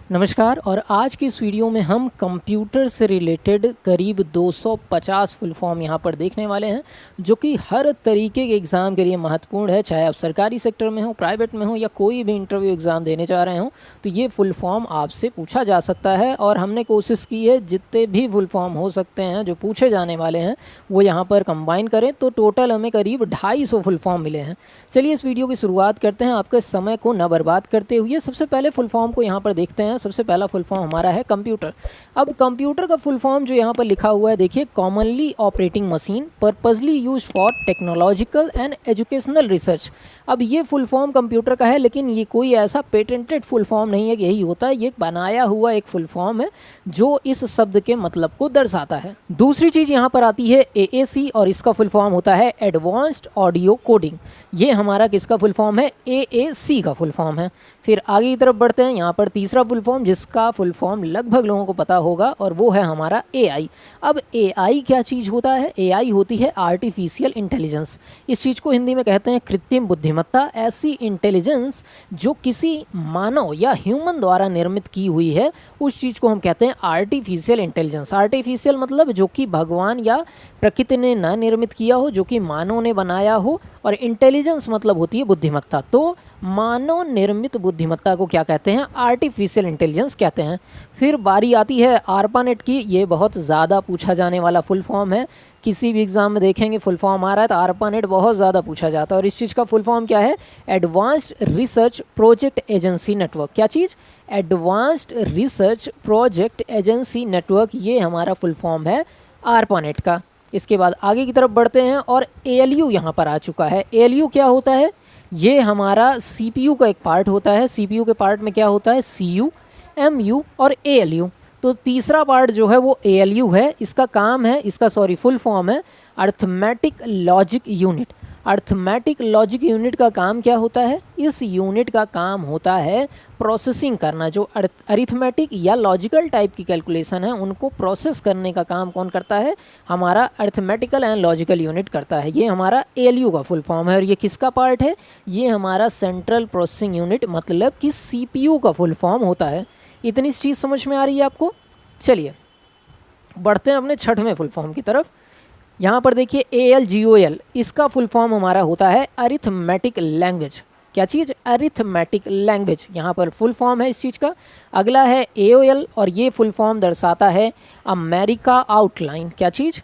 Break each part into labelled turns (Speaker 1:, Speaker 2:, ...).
Speaker 1: नमस्कार। और आज की इस वीडियो में हम कंप्यूटर से रिलेटेड करीब 250 फुल फॉर्म यहाँ पर देखने वाले हैं, जो कि हर तरीके के एग्ज़ाम के लिए महत्वपूर्ण है। चाहे आप सरकारी सेक्टर में हो, प्राइवेट में हो या कोई भी इंटरव्यू एग्ज़ाम देने जा रहे हो, तो ये फुल फॉर्म आपसे पूछा जा सकता है। और हमने कोशिश की है जितने भी फुल फॉर्म हो सकते हैं जो पूछे जाने वाले हैं वो यहाँ पर कंबाइन करें, तो टोटल हमें करीब 250 फुल फॉर्म मिले हैं। चलिए इस वीडियो की शुरुआत करते हैं आपके समय को न बर्बाद करते हुए। सबसे पहले फुल फॉर्म को यहाँ पर देखते हैं। सबसे पहला फुल फॉर्म हमारा है कंप्यूटर। अब कंप्यूटर का फुल फॉर्म जो यहाँ पर लिखा हुआ है, देखिए, commonly operating machine purposely use for technological and educational research. अब ये फुल फॉर्म कंप्यूटर का है, लेकिन ये कोई ऐसा पेटेंटेड फुल फॉर्म नहीं है कि यही होता है। ये बनाया हुआ एक फुल फॉर्म है जो इस शब्द के मतलब को दर्शाता है। दूसरी चीज़ यहाँ पर आती है AAC, और इसका फुल फॉर्म होता है एडवांस्ड ऑडियो कोडिंग। ये हमारा किसका फुल फॉर्म है? AAC का फुल फॉर्म है। फिर आगे की तरफ बढ़ते हैं। यहाँ पर तीसरा फुल फॉर्म जिसका फुल फॉर्म लगभग लोगों को पता होगा, और वो है हमारा AI। अब AI क्या चीज़ होता है? AI होती है आर्टिफिशियल इंटेलिजेंस। इस चीज़ को हिंदी में कहते हैं कृत्रिम बुद्धिमत्ता। ऐसी इंटेलिजेंस जो किसी मानव या ह्यूमन द्वारा निर्मित की हुई है, उस चीज़ को हम कहते हैं आर्टिफिशियल इंटेलिजेंस। आर्टिफिशियल मतलब जो कि भगवान या प्रकृति ने न निर्मित किया हो, जो कि मानव ने बनाया हो। और इंटेलिजेंस मतलब होती है बुद्धिमत्ता। तो मानव निर्मित बुद्धिमत्ता को क्या कहते हैं? आर्टिफिशियल इंटेलिजेंस कहते हैं। फिर बारी आती है ARPANET की। ये बहुत ज़्यादा पूछा जाने वाला फुल फॉर्म है। किसी भी एग्ज़ाम में देखेंगे फुल फॉर्म आ रहा है तो ARPANET बहुत ज़्यादा पूछा जाता है। और इस चीज़ का फुल फॉर्म क्या है? Advanced research project agency network. क्या चीज़? Advanced research project agency network. ये हमारा फुल फॉर्म है ARPANET का। इसके बाद आगे की तरफ बढ़ते हैं और ALU यहाँ पर आ चुका है। ALU क्या होता है? ये हमारा CPU का एक पार्ट होता है। CPU के पार्ट में क्या होता है? CU, MU और ALU। तो तीसरा पार्ट जो है वो ALU है। इसका काम है, फुल फॉर्म है arithmetic logic unit. Arithmetic logic unit का काम क्या होता है? इस यूनिट का काम होता है प्रोसेसिंग करना। जो अरिथमेटिक या लॉजिकल टाइप की कैलकुलेशन है, उनको प्रोसेस करने का काम कौन करता है? हमारा अर्थमेटिकल एंड लॉजिकल यूनिट करता है। ये हमारा ALU का फुल फॉर्म है। और ये किसका पार्ट है? ये हमारा सेंट्रल प्रोसेसिंग यूनिट, मतलब कि CPU का फुल फॉर्म होता है। इतनी चीज़ समझ में आ रही है आपको? चलिए बढ़ते हैं अपने छठवें फुल फॉर्म की तरफ। यहाँ पर देखिए ALGOL, इसका फुल फॉर्म हमारा होता है अरिथमेटिक लैंग्वेज। क्या चीज़? Arithmetic language. यहाँ पर फुल फॉर्म है इस चीज़ का। अगला है AOL, और ये फुल फॉर्म दर्शाता है अमेरिका आउटलाइन। क्या चीज़?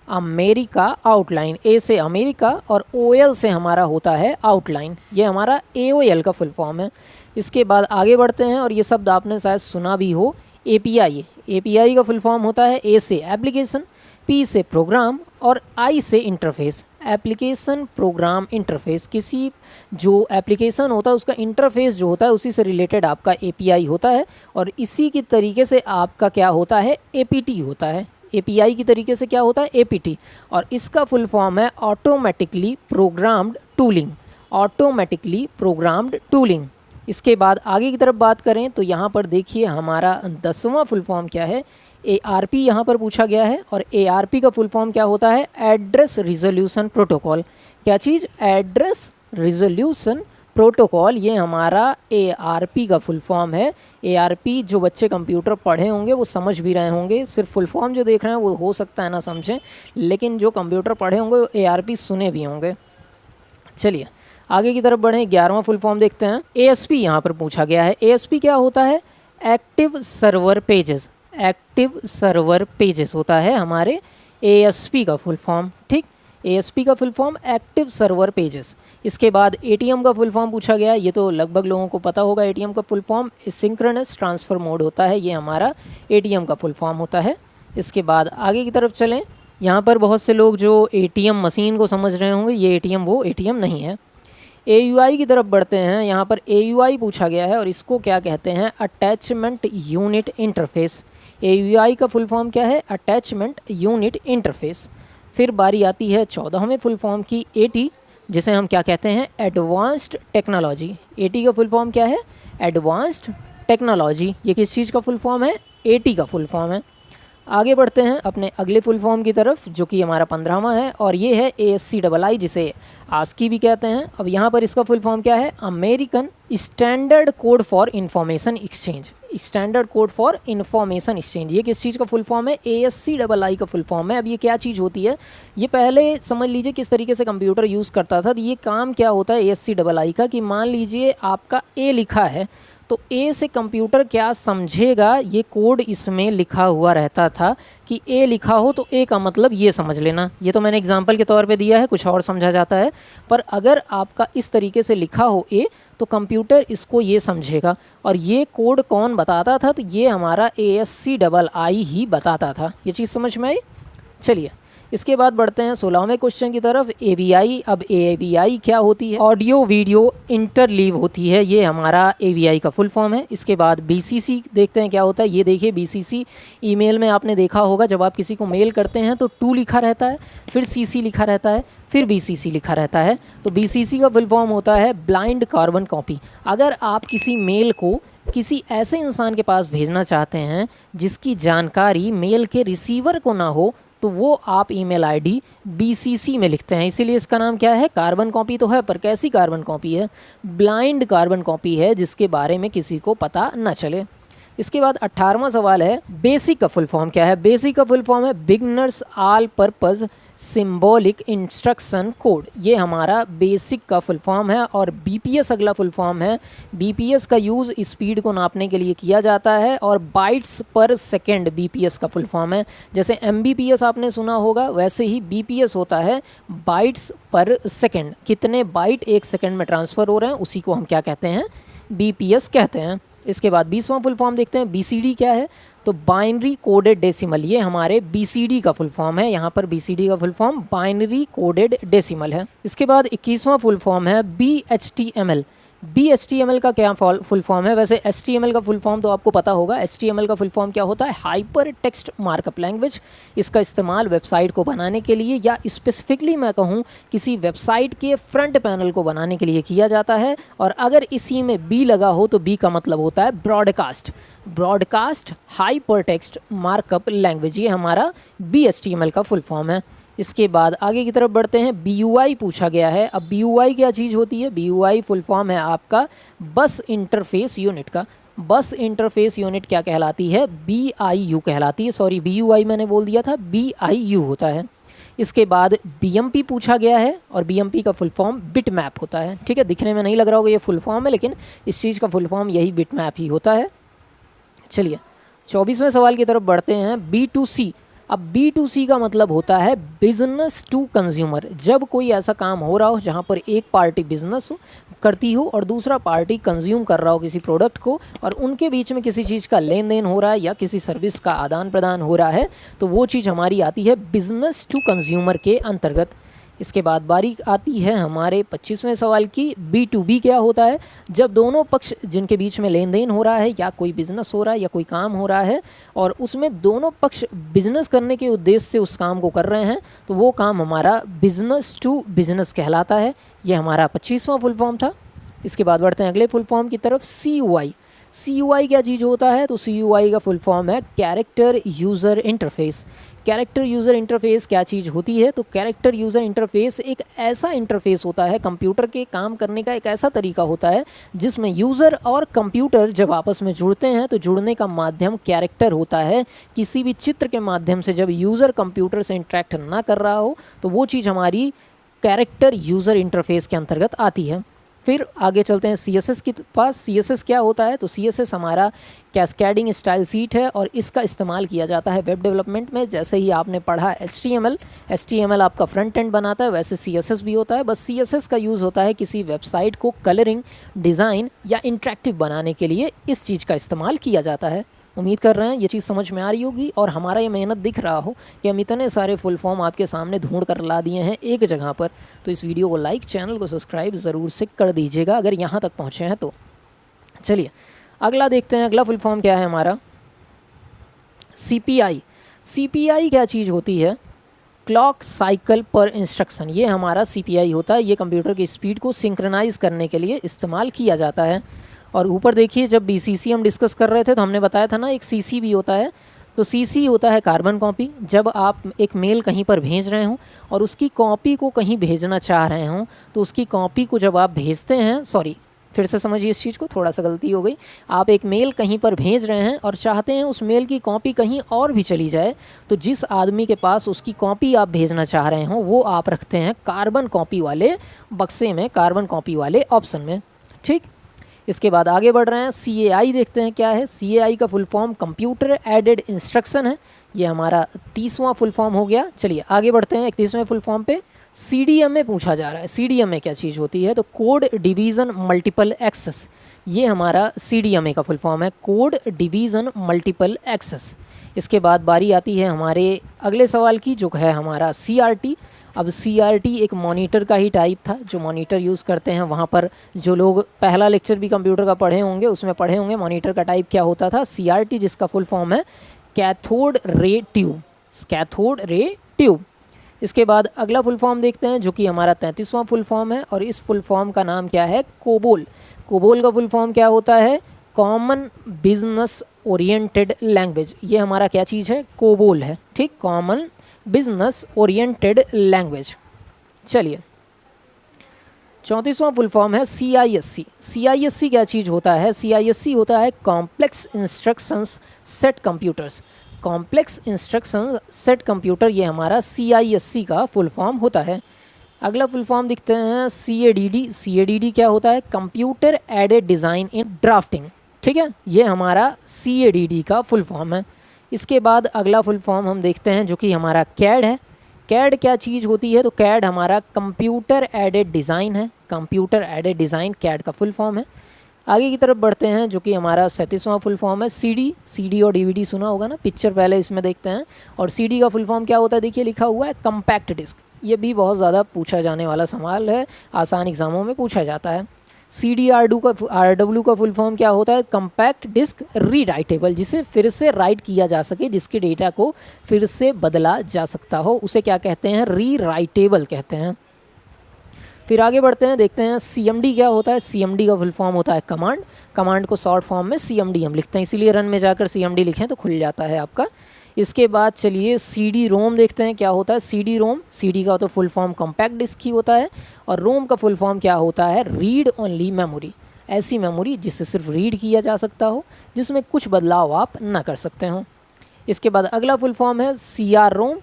Speaker 1: America outline. A से अमेरिका और OL से हमारा होता है आउटलाइन। ये हमारा AOL का फुल फॉर्म है। इसके बाद आगे बढ़ते हैं, और ये शब्द आपने शायद सुना भी हो, API। API का फुल फॉर्म होता है A से एप्लीकेशन, P से प्रोग्राम और I से इंटरफेस। Application, program, interface. किसी जो एप्लीकेशन होता है उसका इंटरफेस जो होता है उसी से रिलेटेड आपका API होता है। और इसी की तरीके से आपका क्या होता है? APT होता है। API की तरीके से क्या होता है? APT। और इसका फुल फॉर्म है automatically programmed tooling. Automatically programmed tooling. इसके बाद आगे की तरफ बात करें तो यहाँ पर देखिए हमारा 10वां फुल फॉर्म क्या है? ARP यहाँ पर पूछा गया है। और ARP का फुल फॉर्म क्या होता है? Address resolution protocol. क्या चीज़? Address resolution protocol. ये हमारा ARP का फुल फॉर्म है। ARP जो बच्चे कंप्यूटर पढ़े होंगे वो समझ भी रहे होंगे। सिर्फ फुल फॉर्म जो देख रहे हैं वो हो सकता है ना समझें, लेकिन जो कंप्यूटर पढ़े होंगे वो ARP सुने भी होंगे। चलिए आगे की तरफ बढ़ें। 11वां फुल फॉर्म देखते हैं। ASP यहाँ पर पूछा गया है। ASP क्या होता है? Active server pages. Active server pages होता है हमारे ASP का फुल फॉर्म। ठीक, ASP का full form active server pages. इसके बाद ATM का फुल फॉर्म पूछा गया है। ये तो लगभग लोगों को पता होगा। ATM का full form synchronous transfer mode होता है। ये हमारा ATM का फुल फॉर्म होता है। इसके बाद आगे की तरफ चलें। यहाँ पर बहुत से लोग जो ATM मशीन को समझ रहे होंगे, ये ATM वो ATM नहीं है। AUI की तरफ बढ़ते हैं। यहाँ पर AUI पूछा गया है, और इसको क्या कहते हैं? Attachment unit interface. AUI का फुल फॉर्म क्या है? Attachment unit interface. फिर बारी आती है 14वें फुल फॉर्म की, AT, जिसे हम क्या कहते हैं? Advanced technology. AT का फुल फॉर्म क्या है? Advanced technology. ये किस चीज़ का फुल फॉर्म है? AT का फुल फॉर्म है। आगे बढ़ते हैं अपने अगले फुल फॉर्म की तरफ, जो कि हमारा 15वां है, और ये है ASCII, जिसे आस्की भी कहते हैं। अब यहाँ पर इसका फुल फॉर्म क्या है? American standard code for information exchange. Standard code for information exchange. ये किस चीज़ का फुल फॉर्म है? ASCII का फुल फॉर्म है। अब ये क्या चीज़ होती है, ये पहले समझ लीजिए किस तरीके से कंप्यूटर यूज़ करता था। तो ये काम क्या होता है ASCII का, कि मान लीजिए आपका A लिखा है, तो ए से कंप्यूटर क्या समझेगा, ये कोड इसमें लिखा हुआ रहता था कि ए लिखा हो तो ए का मतलब ये समझ लेना। ये तो मैंने एग्जांपल के तौर पे दिया है, कुछ और समझा जाता है, पर अगर आपका इस तरीके से लिखा हो ए तो कंप्यूटर इसको ये समझेगा। और ये कोड कौन बताता था? तो ये हमारा ASCII ही बताता था। ये चीज़ समझ में आई? चलिए इसके बाद बढ़ते हैं 16वें क्वेश्चन की तरफ। AVI। अब AVI क्या होती है? ऑडियो वीडियो इंटरलीव होती है, ये हमारा AVI का फुल फॉर्म है। इसके बाद BCC देखते हैं क्या होता है। ये देखिए BCC ईमेल में आपने देखा होगा, जब आप किसी को मेल करते हैं तो 2 लिखा रहता है, फिर CC लिखा रहता है, फिर BCC लिखा रहता है। तो BCC का फुल फॉर्म होता है ब्लाइंड कार्बन कॉपी। अगर आप किसी मेल को किसी ऐसे इंसान के पास भेजना चाहते हैं जिसकी जानकारी मेल के रिसीवर को ना हो, तो वो आप ईमेल आईडी BCC में लिखते हैं। इसीलिए इसका नाम क्या है? कार्बन कॉपी तो है, पर कैसी कार्बन कॉपी है? ब्लाइंड कार्बन कॉपी है, जिसके बारे में किसी को पता न चले। इसके बाद 18वां सवाल है, बेसिक का फुल फॉर्म क्या है? बेसिक का फुल फॉर्म है beginners all purpose symbolic instruction code. ये हमारा बेसिक का फुल फॉर्म है। और BPS अगला फुल फॉर्म है। BPS का यूज़ स्पीड को नापने के लिए किया जाता है, और बाइट्स पर सेकंड BPS का फुल फॉर्म है। जैसे MBPS आपने सुना होगा, वैसे ही BPS होता है बाइट्स पर सेकंड। कितने बाइट एक सेकंड में ट्रांसफ़र हो रहे हैं, उसी को हम क्या कहते हैं? BPS कहते हैं। इसके बाद 20वां फुल फॉर्म देखते हैं। BCD क्या है? तो बाइनरी कोडेड डेसिमल। ये हमारे BCD का फुल फॉर्म है। यहाँ पर BCD का full form binary coded decimal है। इसके बाद 21वां फुल फॉर्म है BHTML। BHTML का क्या फुल फॉर्म है? वैसे HTML का फुल फॉर्म तो आपको पता होगा। HTML का फुल फॉर्म क्या होता है? Hyper text markup language. इसका इस्तेमाल वेबसाइट को बनाने के लिए, या स्पेसिफिकली मैं कहूँ किसी वेबसाइट के फ्रंट पैनल को बनाने के लिए किया जाता है। और अगर इसी में B लगा हो तो B का मतलब होता है broadcast. Broadcast hyper text markup language, ये हमारा BHTML का फुल फॉर्म है। इसके बाद आगे की तरफ बढ़ते हैं। BUI पूछा गया है। अब BUI क्या चीज़ होती है? BUI फुल फॉर्म है आपका बस इंटरफेस यूनिट का। बस इंटरफेस यूनिट क्या कहलाती है? BIU कहलाती है। सॉरी, BUI मैंने बोल दिया था, BIU होता है। इसके बाद BMP पूछा गया है, और BMP का फुल फॉर्म बिट मैप होता है। ठीक है, दिखने में नहीं लग रहा होगा ये फुल फॉर्म है, लेकिन इस चीज़ का फुल फॉर्म यही बिट मैप ही होता है। चलिए 24वें सवाल की तरफ बढ़ते हैं। B2C। अब B2C का मतलब होता है बिजनेस टू कंज्यूमर। जब कोई ऐसा काम हो रहा हो जहाँ पर एक पार्टी बिजनेस करती हो और दूसरा पार्टी कंज्यूम कर रहा हो किसी प्रोडक्ट को, और उनके बीच में किसी चीज़ का लेन देन हो रहा है या किसी सर्विस का आदान प्रदान हो रहा है, तो वो चीज़ हमारी आती है बिजनेस टू कंज्यूमर के अंतर्गत। इसके बाद बारी आती है हमारे 25वें सवाल की। B2B क्या होता है? जब दोनों पक्ष जिनके बीच में लेन देन हो रहा है, या कोई बिजनेस हो रहा है या कोई काम हो रहा है, और उसमें दोनों पक्ष बिजनेस करने के उद्देश्य से उस काम को कर रहे हैं, तो वो काम हमारा बिजनेस टू बिजनेस कहलाता है। ये हमारा 25वां फुल फॉर्म था। इसके बाद बढ़ते हैं अगले फुल फॉर्म की तरफ। CUI। CUI क्या चीज़ होता है? तो CUI का फुल फॉर्म है character user interface. Character user interface क्या चीज़ होती है? तो कैरेक्टर यूज़र इंटरफेस एक ऐसा इंटरफेस होता है, कंप्यूटर के काम करने का एक ऐसा तरीका होता है जिसमें यूज़र और कंप्यूटर जब आपस में जुड़ते हैं तो जुड़ने का माध्यम कैरेक्टर होता है। किसी भी चित्र के माध्यम से जब यूज़र कंप्यूटर से इंटरेक्ट ना कर रहा हो, तो वो चीज़ हमारी कैरेक्टर यूज़र इंटरफेस के अंतर्गत आती है। फिर आगे चलते हैं CSS के पास। CSS क्या होता है? तो CSS हमारा कैस्केडिंग स्टाइल सीट है, और इसका इस्तेमाल किया जाता है वेब डेवलपमेंट में। जैसे ही आपने पढ़ा HTML आपका फ्रंट एंड बनाता है, वैसे CSS भी होता है। बस CSS का यूज़ होता है किसी वेबसाइट को कलरिंग, डिज़ाइन या इंटरेक्टिव बनाने के लिए इस चीज़ का इस्तेमाल किया जाता है। उम्मीद कर रहे हैं ये चीज़ समझ में आ रही होगी, और हमारा ये मेहनत दिख रहा हो कि हम इतने सारे फुल फॉर्म आपके सामने ढूंढ कर ला दिए हैं एक जगह पर। तो इस वीडियो को लाइक, चैनल को सब्सक्राइब ज़रूर से कर दीजिएगा अगर यहाँ तक पहुँचे हैं तो। चलिए अगला देखते हैं। अगला फुल फॉर्म क्या है हमारा? CPI। CPI क्या चीज़ होती है? क्लॉक साइकिल पर इंस्ट्रक्शन। ये हमारा CPI होता है। ये कंप्यूटर की स्पीड को सिंक्रोनाइज़ करने के लिए इस्तेमाल किया जाता है। और ऊपर देखिए, जब BCC हम डिस्कस कर रहे थे तो हमने बताया था ना एक CC भी होता है। तो CC होता है कार्बन कॉपी। जब आप एक मेल कहीं पर भेज रहे हों और उसकी कॉपी को कहीं भेजना चाह रहे हों, तो उसकी कॉपी को जब आप भेजते हैं, फिर से समझिए इस चीज़ को, थोड़ा सा गलती हो गई। आप एक मेल कहीं पर भेज रहे हैं और चाहते हैं उस मेल की कॉपी कहीं और भी चली जाए, तो जिस आदमी के पास उसकी कॉपी आप भेजना चाह रहे हो वो आप रखते हैं कार्बन कॉपी वाले बक्से में, कार्बन कॉपी वाले ऑप्शन में। ठीक, इसके बाद आगे बढ़ रहे हैं, CAI देखते हैं क्या है। CAI का full form computer aided instruction है, ये हमारा 30वां फुल फॉर्म हो गया। चलिए आगे बढ़ते हैं 31वें फुल फॉर्म पे। CDMA पूछा जा रहा है, CDMA क्या चीज़ होती है, तो कोड डिवीज़न मल्टीपल एक्सेस, ये हमारा CDMA का फुल फॉर्म है, कोड डिवीज़न मल्टीपल एक्सेस। इसके बाद बारी आती है हमारे अगले सवाल की, जो है हमारा CRT। अब CRT एक मॉनिटर का ही टाइप था, जो मॉनिटर यूज़ करते हैं वहाँ पर जो लोग पहला लेक्चर भी कंप्यूटर का पढ़े होंगे उसमें पढ़े होंगे मॉनिटर का टाइप क्या होता था, CRT, जिसका फुल फॉर्म है cathode ray tube, cathode ray tube. इसके बाद अगला फुल फॉर्म देखते हैं, जो कि हमारा 33वां फुल फॉर्म है, और इस फुल फॉर्म का नाम क्या है, कोबोल। कोबोल का फुल फॉर्म क्या होता है, कॉमन बिजनेस ओरिएंटेड लैंग्वेज, ये हमारा क्या चीज़ है, कोबोल है। ठीक, कॉमन बिजनेस ओरिएंटेड लैंग्वेज। चलिए 34वां फुल फॉर्म है CISC। CISC क्या चीज़ होता है, CISC होता है complex instructions set computers, complex instruction set computer, ये हमारा CISC का फुल फॉर्म होता है। अगला फुल फॉर्म दिखते हैं CADD। CADD क्या होता है, computer aided design in drafting. ठीक है, ये हमारा CADD का फुल फॉर्म है। इसके बाद अगला फुल फॉर्म हम देखते हैं, जो कि हमारा CAD है। CAD क्या चीज़ होती है, तो CAD हमारा कंप्यूटर एडेड डिज़ाइन है, कंप्यूटर एडेड डिज़ाइन CAD का फुल फॉर्म है। आगे की तरफ बढ़ते हैं, जो कि हमारा 37वां फुल फॉर्म है CD और DVD सुना होगा ना, पिक्चर पहले इसमें देखते हैं। और CD का फुल फॉर्म क्या होता है, देखिए लिखा हुआ है कम्पैक्ट डिस्क, ये भी बहुत ज़्यादा पूछा जाने वाला सवाल है, आसान एग्जामों में पूछा जाता है। RW का फुल फॉर्म क्या होता है, कम्पैक्ट डिस्क रीराइटेबल, जिसे फिर से राइट किया जा सके, जिसके डेटा को फिर से बदला जा सकता हो, उसे क्या कहते हैं, रीराइटेबल कहते हैं। फिर आगे बढ़ते हैं, देखते हैं CMD क्या होता है। CMD का फुल फॉर्म होता है कमांड, कमांड को शॉर्ट फॉर्म में CMD हम लिखते हैं, इसीलिए रन में जाकर CMD लिखें तो खुल जाता है आपका। इसके बाद चलिए CD-ROM देखते हैं क्या होता है। CD-ROM, CD का तो फुल फॉर्म कॉम्पैक्ट डिस्क ही होता है, और रोम का फुल फॉर्म क्या होता है, रीड ओनली मेमोरी, ऐसी मेमोरी जिससे सिर्फ रीड किया जा सकता हो, जिसमें कुछ बदलाव आप ना कर सकते हो। इसके बाद अगला फुल फॉर्म है C-ROM,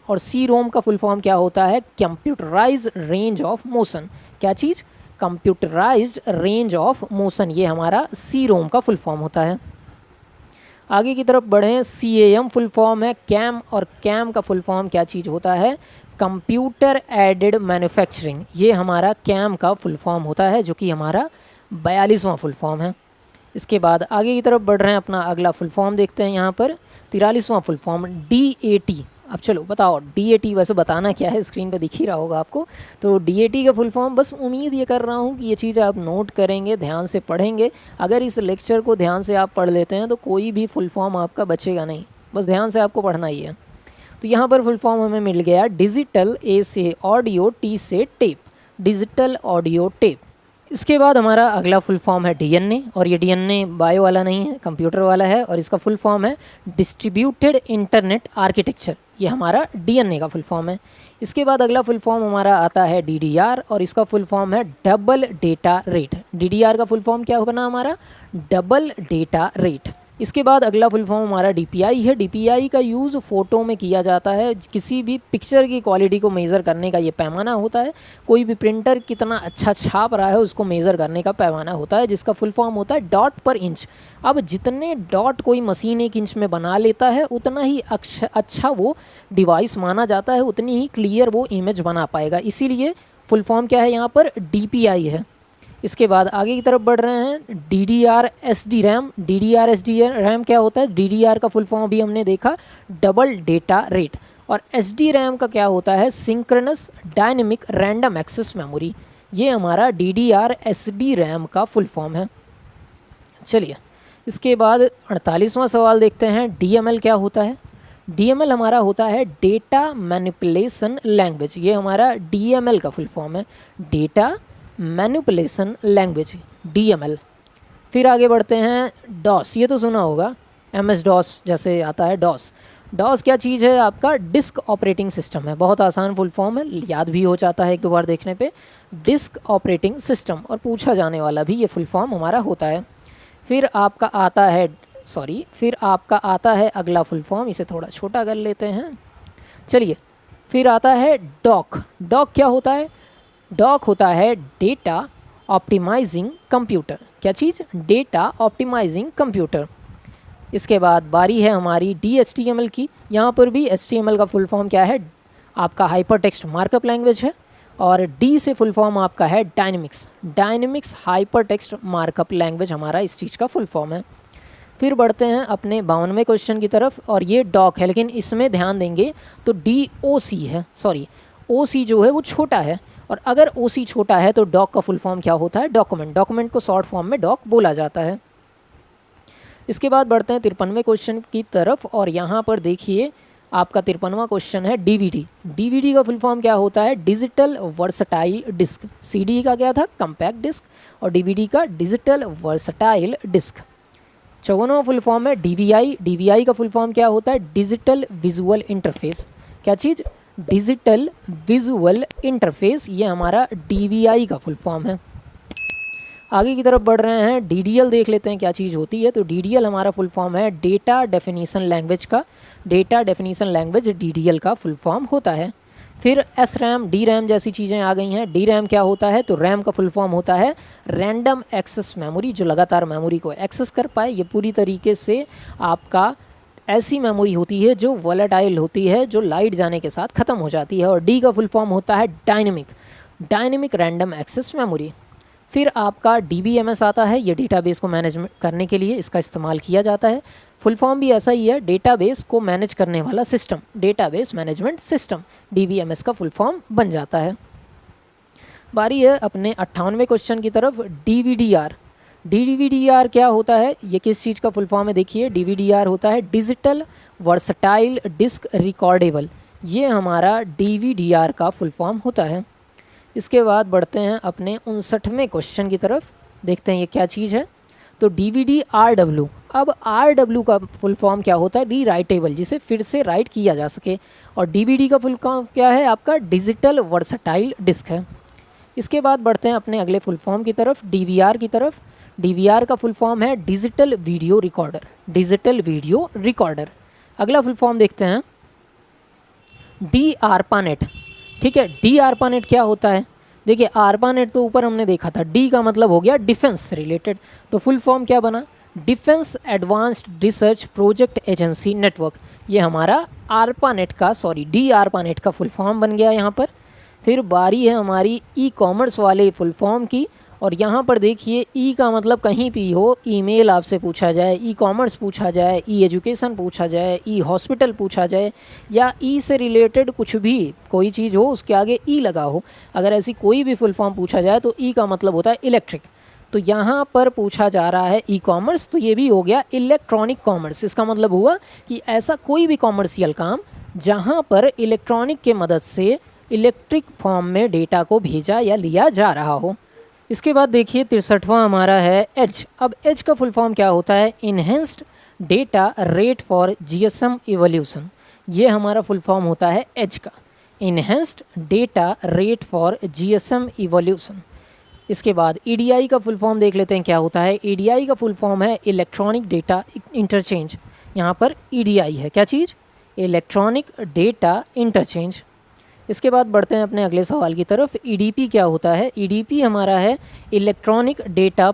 Speaker 1: और C-ROM का फुल फॉर्म क्या होता है, कंप्यूटराइज्ड रेंज ऑफ मोशन, क्या चीज़, कंप्यूटराइज्ड रेंज ऑफ मोशन, ये हमारा C-ROM का फुल फॉर्म होता है। आगे की तरफ बढ़ें, CAM फुल फॉर्म है CAM, और CAM का फुल फॉर्म क्या चीज़ होता है, कंप्यूटर एडेड मैन्युफैक्चरिंग, ये हमारा CAM का फुल फॉर्म होता है, जो कि हमारा 42वां फुल फॉर्म है। इसके बाद आगे की तरफ बढ़ रहे हैं, अपना अगला फुल फॉर्म देखते हैं यहाँ पर 43वां फुल फॉर्म DAT। अब चलो बताओ DAT, वैसे बताना क्या है, स्क्रीन पे दिख ही रहा होगा आपको। तो DAT का फुल फॉर्म, बस उम्मीद ये कर रहा हूँ कि ये चीज़ आप नोट करेंगे, ध्यान से पढ़ेंगे। अगर इस लेक्चर को ध्यान से आप पढ़ लेते हैं तो कोई भी फुल फॉर्म आपका बचेगा नहीं, बस ध्यान से आपको पढ़ना ही है। तो यहाँ पर फुल फॉर्म हमें मिल गया डिजिटल, A से ऑडियो, T से टेप, डिजिटल ऑडियो टेप। इसके बाद हमारा अगला फुल फॉर्म है DNA, और ये DNA बायो वाला नहीं है, कंप्यूटर वाला है, और इसका फुल फॉर्म है डिस्ट्रीब्यूटेड इंटरनेट आर्किटेक्चर, ये हमारा DNA का फुल फॉर्म है। इसके बाद अगला फुल फॉर्म हमारा आता है DDR, और इसका फुल फॉर्म है डबल डेटा रेट। DDR का फुल फॉर्म क्या बना हमारा, डबल डेटा रेट। इसके बाद अगला फुल फॉर्म हमारा DPI है। DPI का यूज़ फ़ोटो में किया जाता है, किसी भी पिक्चर की क्वालिटी को मेज़र करने का ये पैमाना होता है। कोई भी प्रिंटर कितना अच्छा छाप रहा है उसको मेज़र करने का पैमाना होता है, जिसका फुल फॉर्म होता है डॉट पर इंच। अब जितने डॉट कोई मशीन एक इंच में बना लेता है उतना ही अच्छा वो डिवाइस माना जाता है, उतनी ही क्लियर वो इमेज बना पाएगा, इसीलिए फुल फॉर्म क्या है यहाँ पर, DPI है। इसके बाद आगे की तरफ बढ़ रहे हैं, DDR SD RAM। DDR SD RAM क्या होता है, DDR का फुल फॉर्म भी हमने देखा, डबल डेटा रेट। और SD RAM का क्या होता है, synchronous dynamic random access memory, ये हमारा DDR SD RAM का फुल फॉर्म है। चलिए इसके बाद 48वां सवाल देखते हैं, DML क्या होता है। DML हमारा होता है डेटा मैनिपुलेशन लैंग्वेज, ये हमारा DML का फुल फॉर्म है, डेटा मैनिपुलेशन लैंग्वेज, DML। फिर आगे बढ़ते हैं DOS, ये तो सुना होगा, MS DOS जैसे आता है DOS। डॉस क्या चीज़ है? आपका डिस्क ऑपरेटिंग सिस्टम है। बहुत आसान फुल फॉर्म है, याद भी हो जाता है एक दो बार देखने पे। डिस्क ऑपरेटिंग सिस्टम, और पूछा जाने वाला भी ये फुल फॉर्म हमारा होता है। फिर आपका आता है अगला फुल फॉर्म, इसे थोड़ा छोटा कर लेते हैं। चलिए, फिर आता है डॉक। डॉक क्या होता है? डॉक होता है डेटा ऑप्टिमाइजिंग कंप्यूटर। क्या चीज़? Data optimising computer. इसके बाद बारी है हमारी DHTML की। यहाँ पर भी HTML का फुल फॉर्म क्या है? आपका हाइपर टेक्स्ट मार्कअप लैंग्वेज है, और D से फुल फॉर्म आपका है dynamics hyper text markup language हमारा इस चीज़ का फुल फॉर्म है। फिर बढ़ते हैं अपने 52वें क्वेश्चन की तरफ, और ये डॉक है, लेकिन इसमें ध्यान देंगे तो DOC है, OC जो है वो छोटा है, और अगर OC छोटा है तो डॉक का फुल फॉर्म क्या होता है? डॉक्यूमेंट को शॉर्ट फॉर्म में डॉक बोला जाता है। इसके बाद बढ़ते हैं 53वें क्वेश्चन की तरफ, और यहाँ पर देखिए आपका 53वां क्वेश्चन है डीवीडी का फुल फॉर्म क्या होता है? Digital versatile disc. CD का क्या था? कंपैक्ट डिस्क, और DVD का डिजिटल वर्सटाइल डिस्क। 54वां फुल फॉर्म है DVI का फुल फॉर्म क्या होता है? Digital visual interface. क्या चीज़? डिजिटल विजुअल इंटरफेस, ये हमारा DVI का फुल फॉर्म है। आगे की तरफ बढ़ रहे हैं, DDL देख लेते हैं क्या चीज़ होती है। तो DDL हमारा फुल फॉर्म है डेटा डेफिनीशन लैंग्वेज का। डेटा डेफिनीशन लैंग्वेज DDL का फुल फॉर्म होता है। फिर SRAM, DRAM जैसी चीज़ें आ गई हैं। DRAM क्या होता है? तो RAM का फुल फॉर्म होता है रैंडम एक्सेस मेमोरी, जो लगातार मेमोरी को एक्सेस कर पाए। ये पूरी तरीके से आपका ऐसी मेमोरी होती है जो वॉलेटाइल होती है, जो लाइट जाने के साथ ख़त्म हो जाती है। और D का फुल फॉर्म होता है डायनेमिक रैंडम एक्सेस मेमोरी। फिर आपका DBMS आता है, ये डेटाबेस को मैनेज करने के लिए इसका इस्तेमाल किया जाता है। फुल फॉर्म भी ऐसा ही है, डेटाबेस को मैनेज करने वाला system, database management system, DBMS का फुल फॉर्म बन जाता है। बारी है अपने 58वें क्वेश्चन की तरफ, DVDR क्या होता है? ये किस चीज़ का फुल फॉर्म है? देखिए, DVDR होता है डिजिटल वर्सटाइल डिस्क रिकॉर्डेबल। ये हमारा DVDR का फुल फॉर्म होता है। इसके बाद बढ़ते हैं अपने 59वें क्वेश्चन की तरफ, देखते हैं ये क्या चीज़ है। तो DVD-RW, अब RW का फुल फॉर्म क्या होता है? रीराइटेबल, जिसे फिर से राइट किया जा सके। और DVD का फुल फॉर्म क्या है? आपका डिजिटल वर्सटाइल डिस्क है। इसके बाद बढ़ते हैं अपने अगले फुल फॉर्म की तरफ, DVR की तरफ। DVR का फुल फॉर्म है डिजिटल वीडियो रिकॉर्डर। अगला फुल फॉर्म देखते हैं, DARPANET। ठीक है, DARPANET क्या होता है? देखिए, ARPANET तो ऊपर हमने देखा था, D का मतलब हो गया डिफेंस रिलेटेड, तो फुल फॉर्म क्या बना? Defence advanced research project agency network. ये हमारा DARPANET का फुल फॉर्म बन गया यहाँ पर। फिर बारी है हमारी ई-कॉमर्स वाले फुल फॉर्म की, और यहाँ पर देखिए ई का मतलब कहीं भी हो, ईमेल आपसे पूछा जाए, ई-कॉमर्स पूछा जाए, ई-एजुकेशन पूछा जाए, ई-हॉस्पिटल पूछा जाए, या ई से रिलेटेड कुछ भी कोई चीज़ हो उसके आगे ई लगा हो, अगर ऐसी कोई भी फुल फॉर्म पूछा जाए तो ई का मतलब होता है इलेक्ट्रिक। तो यहाँ पर पूछा जा रहा है ई-कॉमर्स, तो ये भी हो गया इलेक्ट्रॉनिक कॉमर्स। इसका मतलब हुआ कि ऐसा कोई भी कॉमर्शियल काम जहाँ पर इलेक्ट्रॉनिक के मदद से इलेक्ट्रिक फॉर्म में डेटा को भेजा या लिया जा रहा हो। इसके बाद देखिए 63वां हमारा है एज। अब एज का फुल फॉर्म क्या होता है? Enhanced data rate for GSM evolution. ये हमारा फुल फॉर्म होता है एज का, enhanced data rate for GSM evolution. इसके बाद EDI का फुल फॉर्म देख लेते हैं क्या होता है। EDI का फुल फॉर्म है इलेक्ट्रॉनिक डेटा इंटरचेंज। यहाँ पर EDI है क्या चीज़? Electronic data interchange. इसके बाद बढ़ते हैं अपने अगले सवाल की तरफ, EDP क्या होता है? EDP हमारा है इलेक्ट्रॉनिक डेटा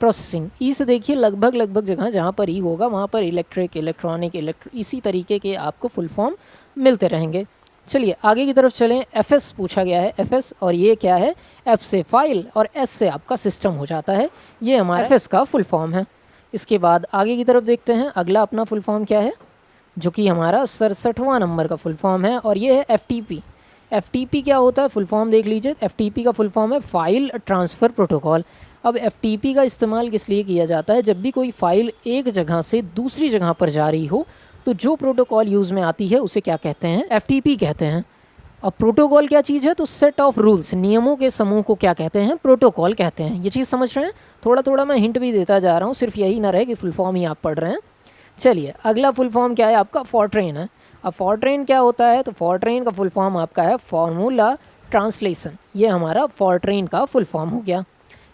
Speaker 1: प्रोसेसिंग। ई से देखिए लगभग जगह जहाँ पर ई होगा वहाँ पर इलेक्ट्रॉनिक इसी तरीके के आपको फुल फॉर्म मिलते रहेंगे। चलिए आगे की तरफ चलें। FS पूछा गया है, FS, और ये क्या है? F से फाइल और S से आपका सिस्टम हो जाता है, ये हमारा FS का फुल फॉर्म है। इसके बाद आगे की तरफ देखते हैं अगला अपना फुल फॉर्म क्या है, जो कि हमारा 67वां नंबर का फुल फॉर्म है, और ये है FTP। FTP क्या होता है? फुल फॉर्म देख लीजिए। FTP का फुल फॉर्म है फाइल ट्रांसफ़र प्रोटोकॉल। अब FTP का इस्तेमाल किस लिए किया जाता है? जब भी कोई फाइल एक जगह से दूसरी जगह पर जा रही हो तो जो प्रोटोकॉल यूज़ में आती है उसे क्या कहते हैं? FTP कहते हैं। अब प्रोटोकॉल क्या चीज़ है? तो सेट ऑफ रूल्स, नियमों के समूह को क्या कहते हैं? प्रोटोकॉल कहते हैं। ये चीज़ समझ रहे हैं? थोड़ा थोड़ा मैं हिंट भी देता जा रहा हूँ, सिर्फ यही ना रहे कि फुल फॉर्म ही आप पढ़ रहे हैं। चलिए अगला फुल फॉर्म क्या है आपका, फॉरट्रेन है। अब फॉरट्रेन क्या होता है, तो फॉरट्रेन का फुल फॉर्म आपका है फॉर्मूला ट्रांसलेशन, ये हमारा फॉरट्रेन का फुल फॉर्म हो गया।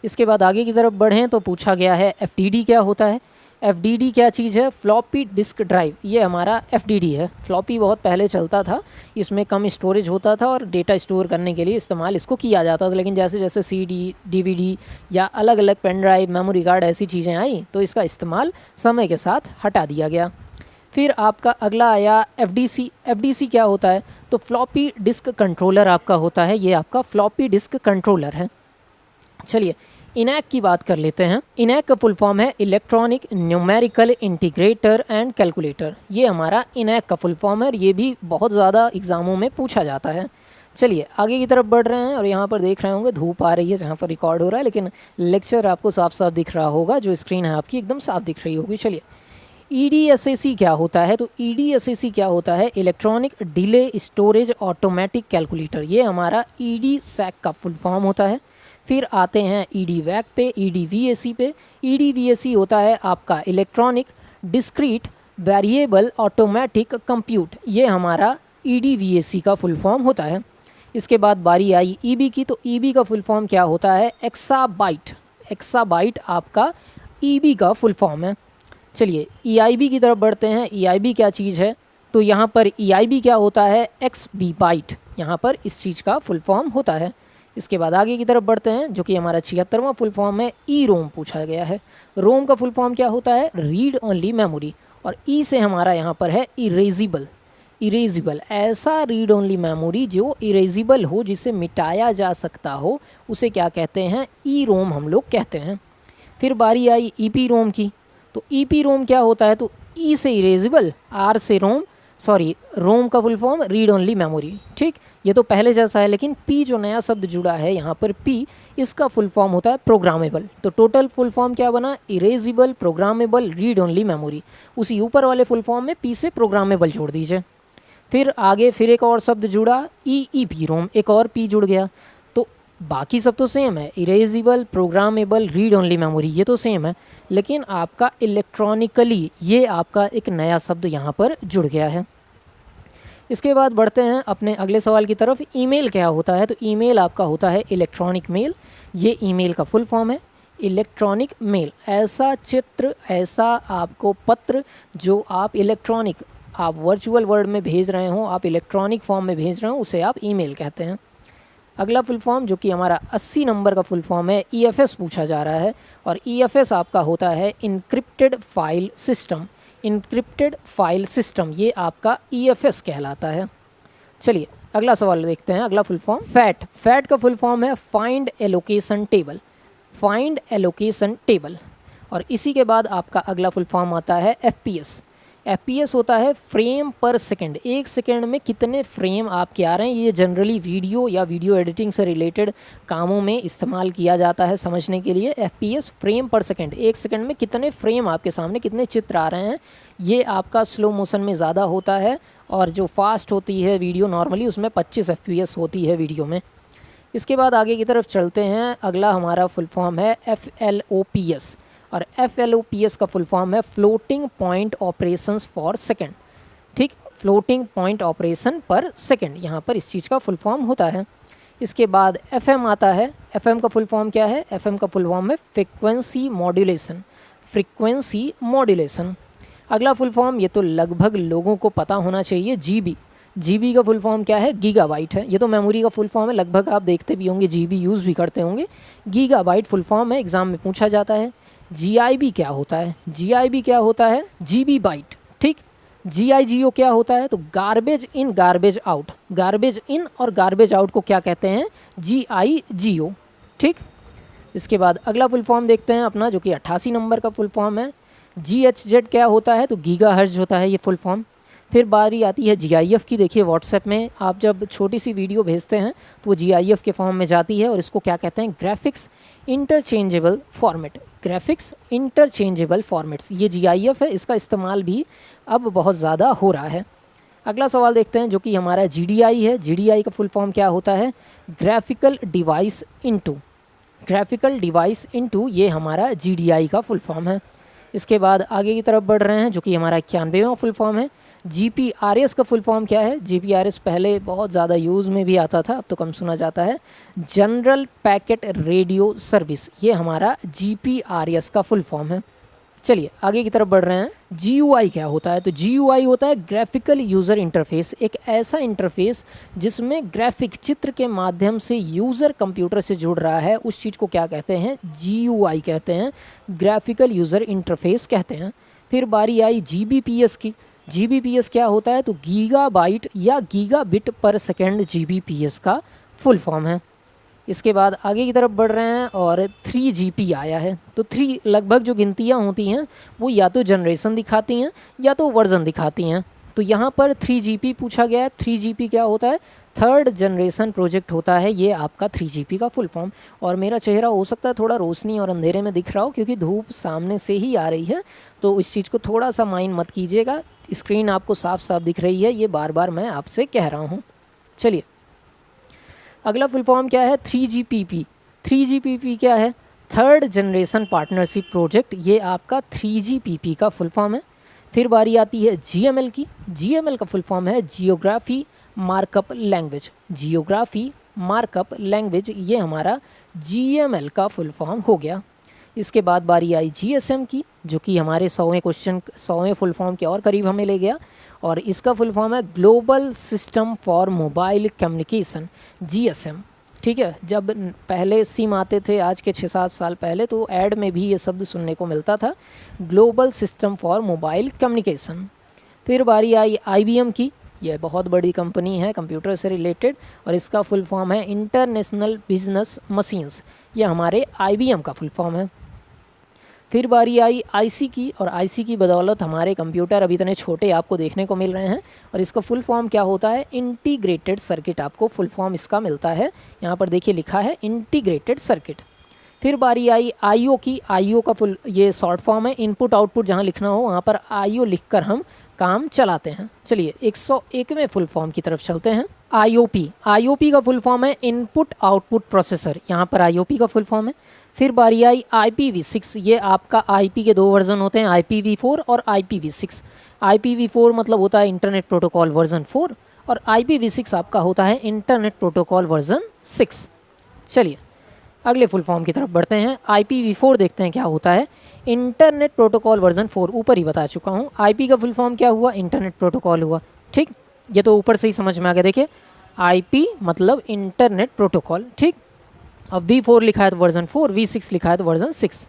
Speaker 1: इसके बाद आगे की तरफ बढ़ें तो पूछा गया है एफडीडी क्या होता है। एफडीडी क्या चीज़ है, फ्लॉपी डिस्क ड्राइव, ये हमारा एफडीडी है। फ्लॉपी बहुत पहले चलता था, इसमें कम स्टोरेज होता था और डेटा स्टोर करने के लिए इस्तेमाल इसको किया जाता था, लेकिन जैसे जैसे सीडी, डीवीडी या अलग अलग पेन ड्राइव, मेमोरी कार्ड ऐसी चीज़ें आई तो इसका इस्तेमाल समय के साथ हटा दिया गया। फिर आपका अगला आया एफडीसी। एफडीसी क्या होता है, तो फ्लॉपी डिस्क कंट्रोलर आपका होता है, ये आपका फ्लॉपी डिस्क कंट्रोलर है। चलिए इनैक की बात कर लेते हैं। इनैक का फुल फॉर्म है electronic numerical integrator and calculator, ये हमारा इनैक का फुल फॉर्म है, ये भी बहुत ज़्यादा एग्ज़ामों में पूछा जाता है। चलिए आगे की तरफ बढ़ रहे हैं और यहाँ पर देख रहे होंगे धूप आ रही है जहाँ पर रिकॉर्ड हो रहा है, लेकिन लेक्चर आपको साफ साफ दिख रहा होगा, जो स्क्रीन है आपकी एकदम साफ दिख रही होगी। चलिए ईडीएसएसी क्या होता है, तो ईडीएसएसी क्या होता है, electronic delay storage automatic calculator, ये हमारा ईडी सैक का फुल फॉर्म होता है। फिर आते हैं ईडी वैक पे, ईडीवीएसी पे। ईडीवीएसी होता है आपका electronic discrete variable automatic compute, ये हमारा ईडीवीएसी का फुल फॉर्म होता है। इसके बाद बारी आई ईबी की, तो ईबी का फुल फॉर्म क्या होता है, एक्साबाइट। एक्साबाइट आपका ईबी का फुल फॉर्म है। चलिए ईआईबी की तरफ बढ़ते हैं। ईआईबी क्या चीज़ है, तो यहाँ पर ईआईबी क्या होता है, एक्सबी बाइट, यहाँ पर इस चीज़ का फुल फॉर्म होता है। इसके बाद आगे की तरफ बढ़ते हैं, जो कि हमारा 76वां फुल फॉर्म है ई रोम पूछा गया है। रोम का फुल फॉर्म क्या होता है, रीड ओनली मेमोरी, और ई से हमारा यहाँ पर है इरेजिबल। इरेजिबल, ऐसा रीड ओनली मेमोरी जो इरेजिबल हो, जिसे मिटाया जा सकता हो, उसे क्या कहते हैं, ई रोम हम लोग कहते हैं। फिर बारी आई ईपी रोम की, तो ईपी रोम क्या होता है, तो ई से इरेजिबल, आर से रोम, सॉरी रोम का full form read only memory. ठीक, ये तो पहले जैसा है, लेकिन पी जो नया शब्द जुड़ा है यहाँ पर पी, इसका फुल फॉर्म होता है प्रोग्रामेबल। तो टोटल फुल फॉर्म क्या बना, erasable, programmable, read only memory. उसी ऊपर वाले फुल फॉर्म में पी से प्रोग्रामेबल जोड़ दीजिए। फिर आगे फिर एक और शब्द जुड़ा ईईपी रोम, एक और पी जुड़ गया। तो बाकी सब तो सेम है, erasable, programmable, read only memory, ये तो सेम है, लेकिन आपका इलेक्ट्रॉनिकली ये आपका एक नया शब्द यहाँ पर जुड़ गया है। इसके बाद बढ़ते हैं अपने अगले सवाल की तरफ। ईमेल क्या होता है, तो ईमेल आपका होता है इलेक्ट्रॉनिक मेल, ये ईमेल का फुल फॉर्म है। इलेक्ट्रॉनिक मेल, ऐसा चित्र, ऐसा आपको पत्र जो आप इलेक्ट्रॉनिक, आप वर्चुअल वर्ल्ड में भेज रहे हो, आप इलेक्ट्रॉनिक फॉर्म में भेज रहे हो, उसे आप ईमेल कहते हैं। अगला फुल फॉर्म जो कि हमारा 80 नंबर का फुल फॉर्म है, ईएफएस पूछा जा रहा है, और ईएफएस आपका होता है encrypted file system. Encrypted file system, ये आपका ईएफएस कहलाता है। चलिए अगला सवाल देखते हैं। अगला फुल फॉर्म फैट। फैट का फुल फॉर्म है find allocation table. Find allocation table. और इसी के बाद आपका अगला फुल फॉर्म आता है एफपीएस। एफपीएस होता है फ्रेम पर सेकंड, एक सेकंड में कितने फ्रेम आपके आ रहे हैं। ये जनरली वीडियो या वीडियो एडिटिंग से रिलेटेड कामों में इस्तेमाल किया जाता है समझने के लिए। एफपीएस फ्रेम पर सेकंड, एक सेकंड में कितने फ्रेम आपके सामने, कितने चित्र आ रहे हैं। ये आपका स्लो मोशन में ज़्यादा होता है, और जो फास्ट होती है वीडियो नॉर्मली, उसमें 25 एफपीएस होती है वीडियो में। इसके बाद आगे की तरफ चलते हैं। अगला हमारा फुल फॉर्म है एफएलओपीएस, और एफएलओपीएस का फुल फॉर्म है floating point operations for second. ठीक, फ्लोटिंग पॉइंट ऑपरेशन पर सेकंड, यहाँ पर इस चीज़ का फुल फॉर्म होता है। इसके बाद एफएम आता है। एफएम का फुल फॉर्म क्या है, एफएम का फुल फॉर्म है फ्रीक्वेंसी मॉड्यूलेशन। Frequency modulation. अगला फुल फॉर्म, ये तो लगभग लोगों को पता होना चाहिए, जीबी। जीबी का फुल फॉर्म क्या है, गीगाबाइट है। ये तो मेमोरी का फुल फॉर्म है, लगभग आप देखते भी होंगे, जीबी यूज़ भी करते होंगे। गीगाबाइट फुल फॉर्म है, एग्जाम में पूछा जाता है। जीआईबी क्या होता है, जीआईबी क्या होता है, जीबी बाइट। ठीक, जीआईजीओ क्या होता है, तो garbage in garbage out. Garbage इन और गार्बेज आउट को क्या कहते हैं, जीआईजीओ। ठीक, इसके बाद अगला फुल फॉर्म देखते हैं अपना, जो कि 88 नंबर का फुल फॉर्म है। जीएचजेड क्या होता है, तो गीगाहर्ट्ज होता है ये फुल फॉर्म। फिर बारी आती है जीआईएफ की। देखिए व्हाट्सएप में आप जब छोटी सी वीडियो भेजते हैं तो वो जीआईएफ के फॉर्म में जाती है, और इसको क्या कहते हैं, graphics interchangeable format. Graphics interchangeable formats, ये जीआईएफ है, इसका इस्तेमाल भी अब बहुत ज़्यादा हो रहा है। अगला सवाल देखते हैं, जो कि हमारा जीडीआई है। जीडीआई का फुल फॉर्म क्या होता है, graphical device into. Graphical device into, ये हमारा जीडीआई का फुल फॉर्म है। इसके बाद आगे की तरफ बढ़ रहे हैं, जो कि हमारा 91वां फुल फॉर्म है। GPRS का फुल फॉर्म क्या है? GPRS पहले बहुत ज़्यादा यूज़ में भी आता था, अब तो कम सुना जाता है। जनरल पैकेट रेडियो सर्विस, ये हमारा GPRS का फुल फॉर्म है। चलिए आगे की तरफ बढ़ रहे हैं। GUI क्या होता है? तो GUI होता है ग्राफिकल यूज़र इंटरफेस, एक ऐसा इंटरफेस जिसमें ग्राफिक चित्र के माध्यम से यूज़र कंप्यूटर से जुड़ रहा है, उस चीज़ को क्या कहते हैं? GUI कहते हैं, ग्राफिकल यूज़र इंटरफेस कहते हैं। फिर बारी आई GBPS की। GBPS क्या होता है? तो गीगाबाइट या गीगाबिट पर सेकेंड GBPS का फुल फॉर्म है। इसके बाद आगे की तरफ बढ़ रहे हैं और 3GP आया है। तो 3 लगभग जो गिनतियाँ होती हैं वो या तो जनरेशन दिखाती हैं या तो वर्जन दिखाती हैं। तो यहाँ पर 3GP पूछा गया है। 3GP क्या होता है? थर्ड जनरेशन प्रोजेक्ट होता है ये आपका 3GP का फुल फॉर्म। और मेरा चेहरा हो सकता है थोड़ा रोशनी और अंधेरे में दिख रहा हो, क्योंकि धूप सामने से ही आ रही है, तो इस चीज़ को थोड़ा सा माइंड मत कीजिएगा। स्क्रीन आपको साफ साफ दिख रही है, ये बार बार मैं आपसे कह रहा हूँ। चलिए अगला फुल फॉर्म क्या है? 3GPP। 3GPP क्या है? थर्ड जनरेशन पार्टनरशिप प्रोजेक्ट, ये आपका 3GPP का फुल फॉर्म है। फिर बारी आती है GML की। GML का फुल फॉर्म है geography markup language. Geography markup language, ये हमारा GML का फुल फॉर्म हो गया। इसके बाद बारी आई GSM की, जो कि हमारे 100वें क्वेश्चन 100वें फुल फॉर्म के और करीब हमें ले गया, और इसका फुल फॉर्म है global system for mobile communication, GSM। ठीक है, जब पहले सिम आते थे आज के 6-7 साल पहले, तो ऐड में भी ये शब्द सुनने को मिलता था, global system for mobile communication. फिर बारी आई IBM की। यह बहुत बड़ी कंपनी है कंप्यूटर से रिलेटेड, और इसका फुल फॉर्म है इंटरनेशनल बिजनेस मशीन्स, ये हमारे IBM का फुल फॉर्म है। फिर बारी आई IC की, और IC की बदौलत हमारे कंप्यूटर अभी इतने छोटे आपको देखने को मिल रहे हैं, और इसका फुल फॉर्म क्या होता है? इंटीग्रेटेड सर्किट, आपको फुल फॉर्म इसका मिलता है। यहाँ पर देखिए लिखा है इंटीग्रेटेड सर्किट। फिर बारी आई IO की। IO का फुल ये शॉर्ट फॉर्म है, इनपुट आउटपुट जहाँ लिखना हो वहाँ पर IO लिखकर हम काम चलाते हैं। चलिए 101वें फुल फॉर्म की तरफ चलते हैं। IOP का फुल फॉर्म है इनपुट आउटपुट प्रोसेसर, यहाँ पर IOP का फुल फॉर्म है। फिर बारी आई IPv6। ये आपका IP के 2 वर्जन होते हैं, IPv4 और IPv6। IPv4 मतलब होता है इंटरनेट प्रोटोकॉल वर्जन 4, और IPv6 आपका होता है इंटरनेट प्रोटोकॉल वर्जन 6। चलिए अगले फुल फॉर्म की तरफ बढ़ते हैं। IPv4 देखते हैं क्या होता है। इंटरनेट प्रोटोकॉल वर्जन 4, ऊपर ही बता चुका हूँ। IP का फुल फॉर्म क्या हुआ? इंटरनेट प्रोटोकॉल हुआ। ठीक, ये तो ऊपर से ही समझ में आ गया। देखिए IP मतलब इंटरनेट प्रोटोकॉल। ठीक, अब V4 लिखा है तो वर्जन 4, V6 लिखा है तो वर्जन 6।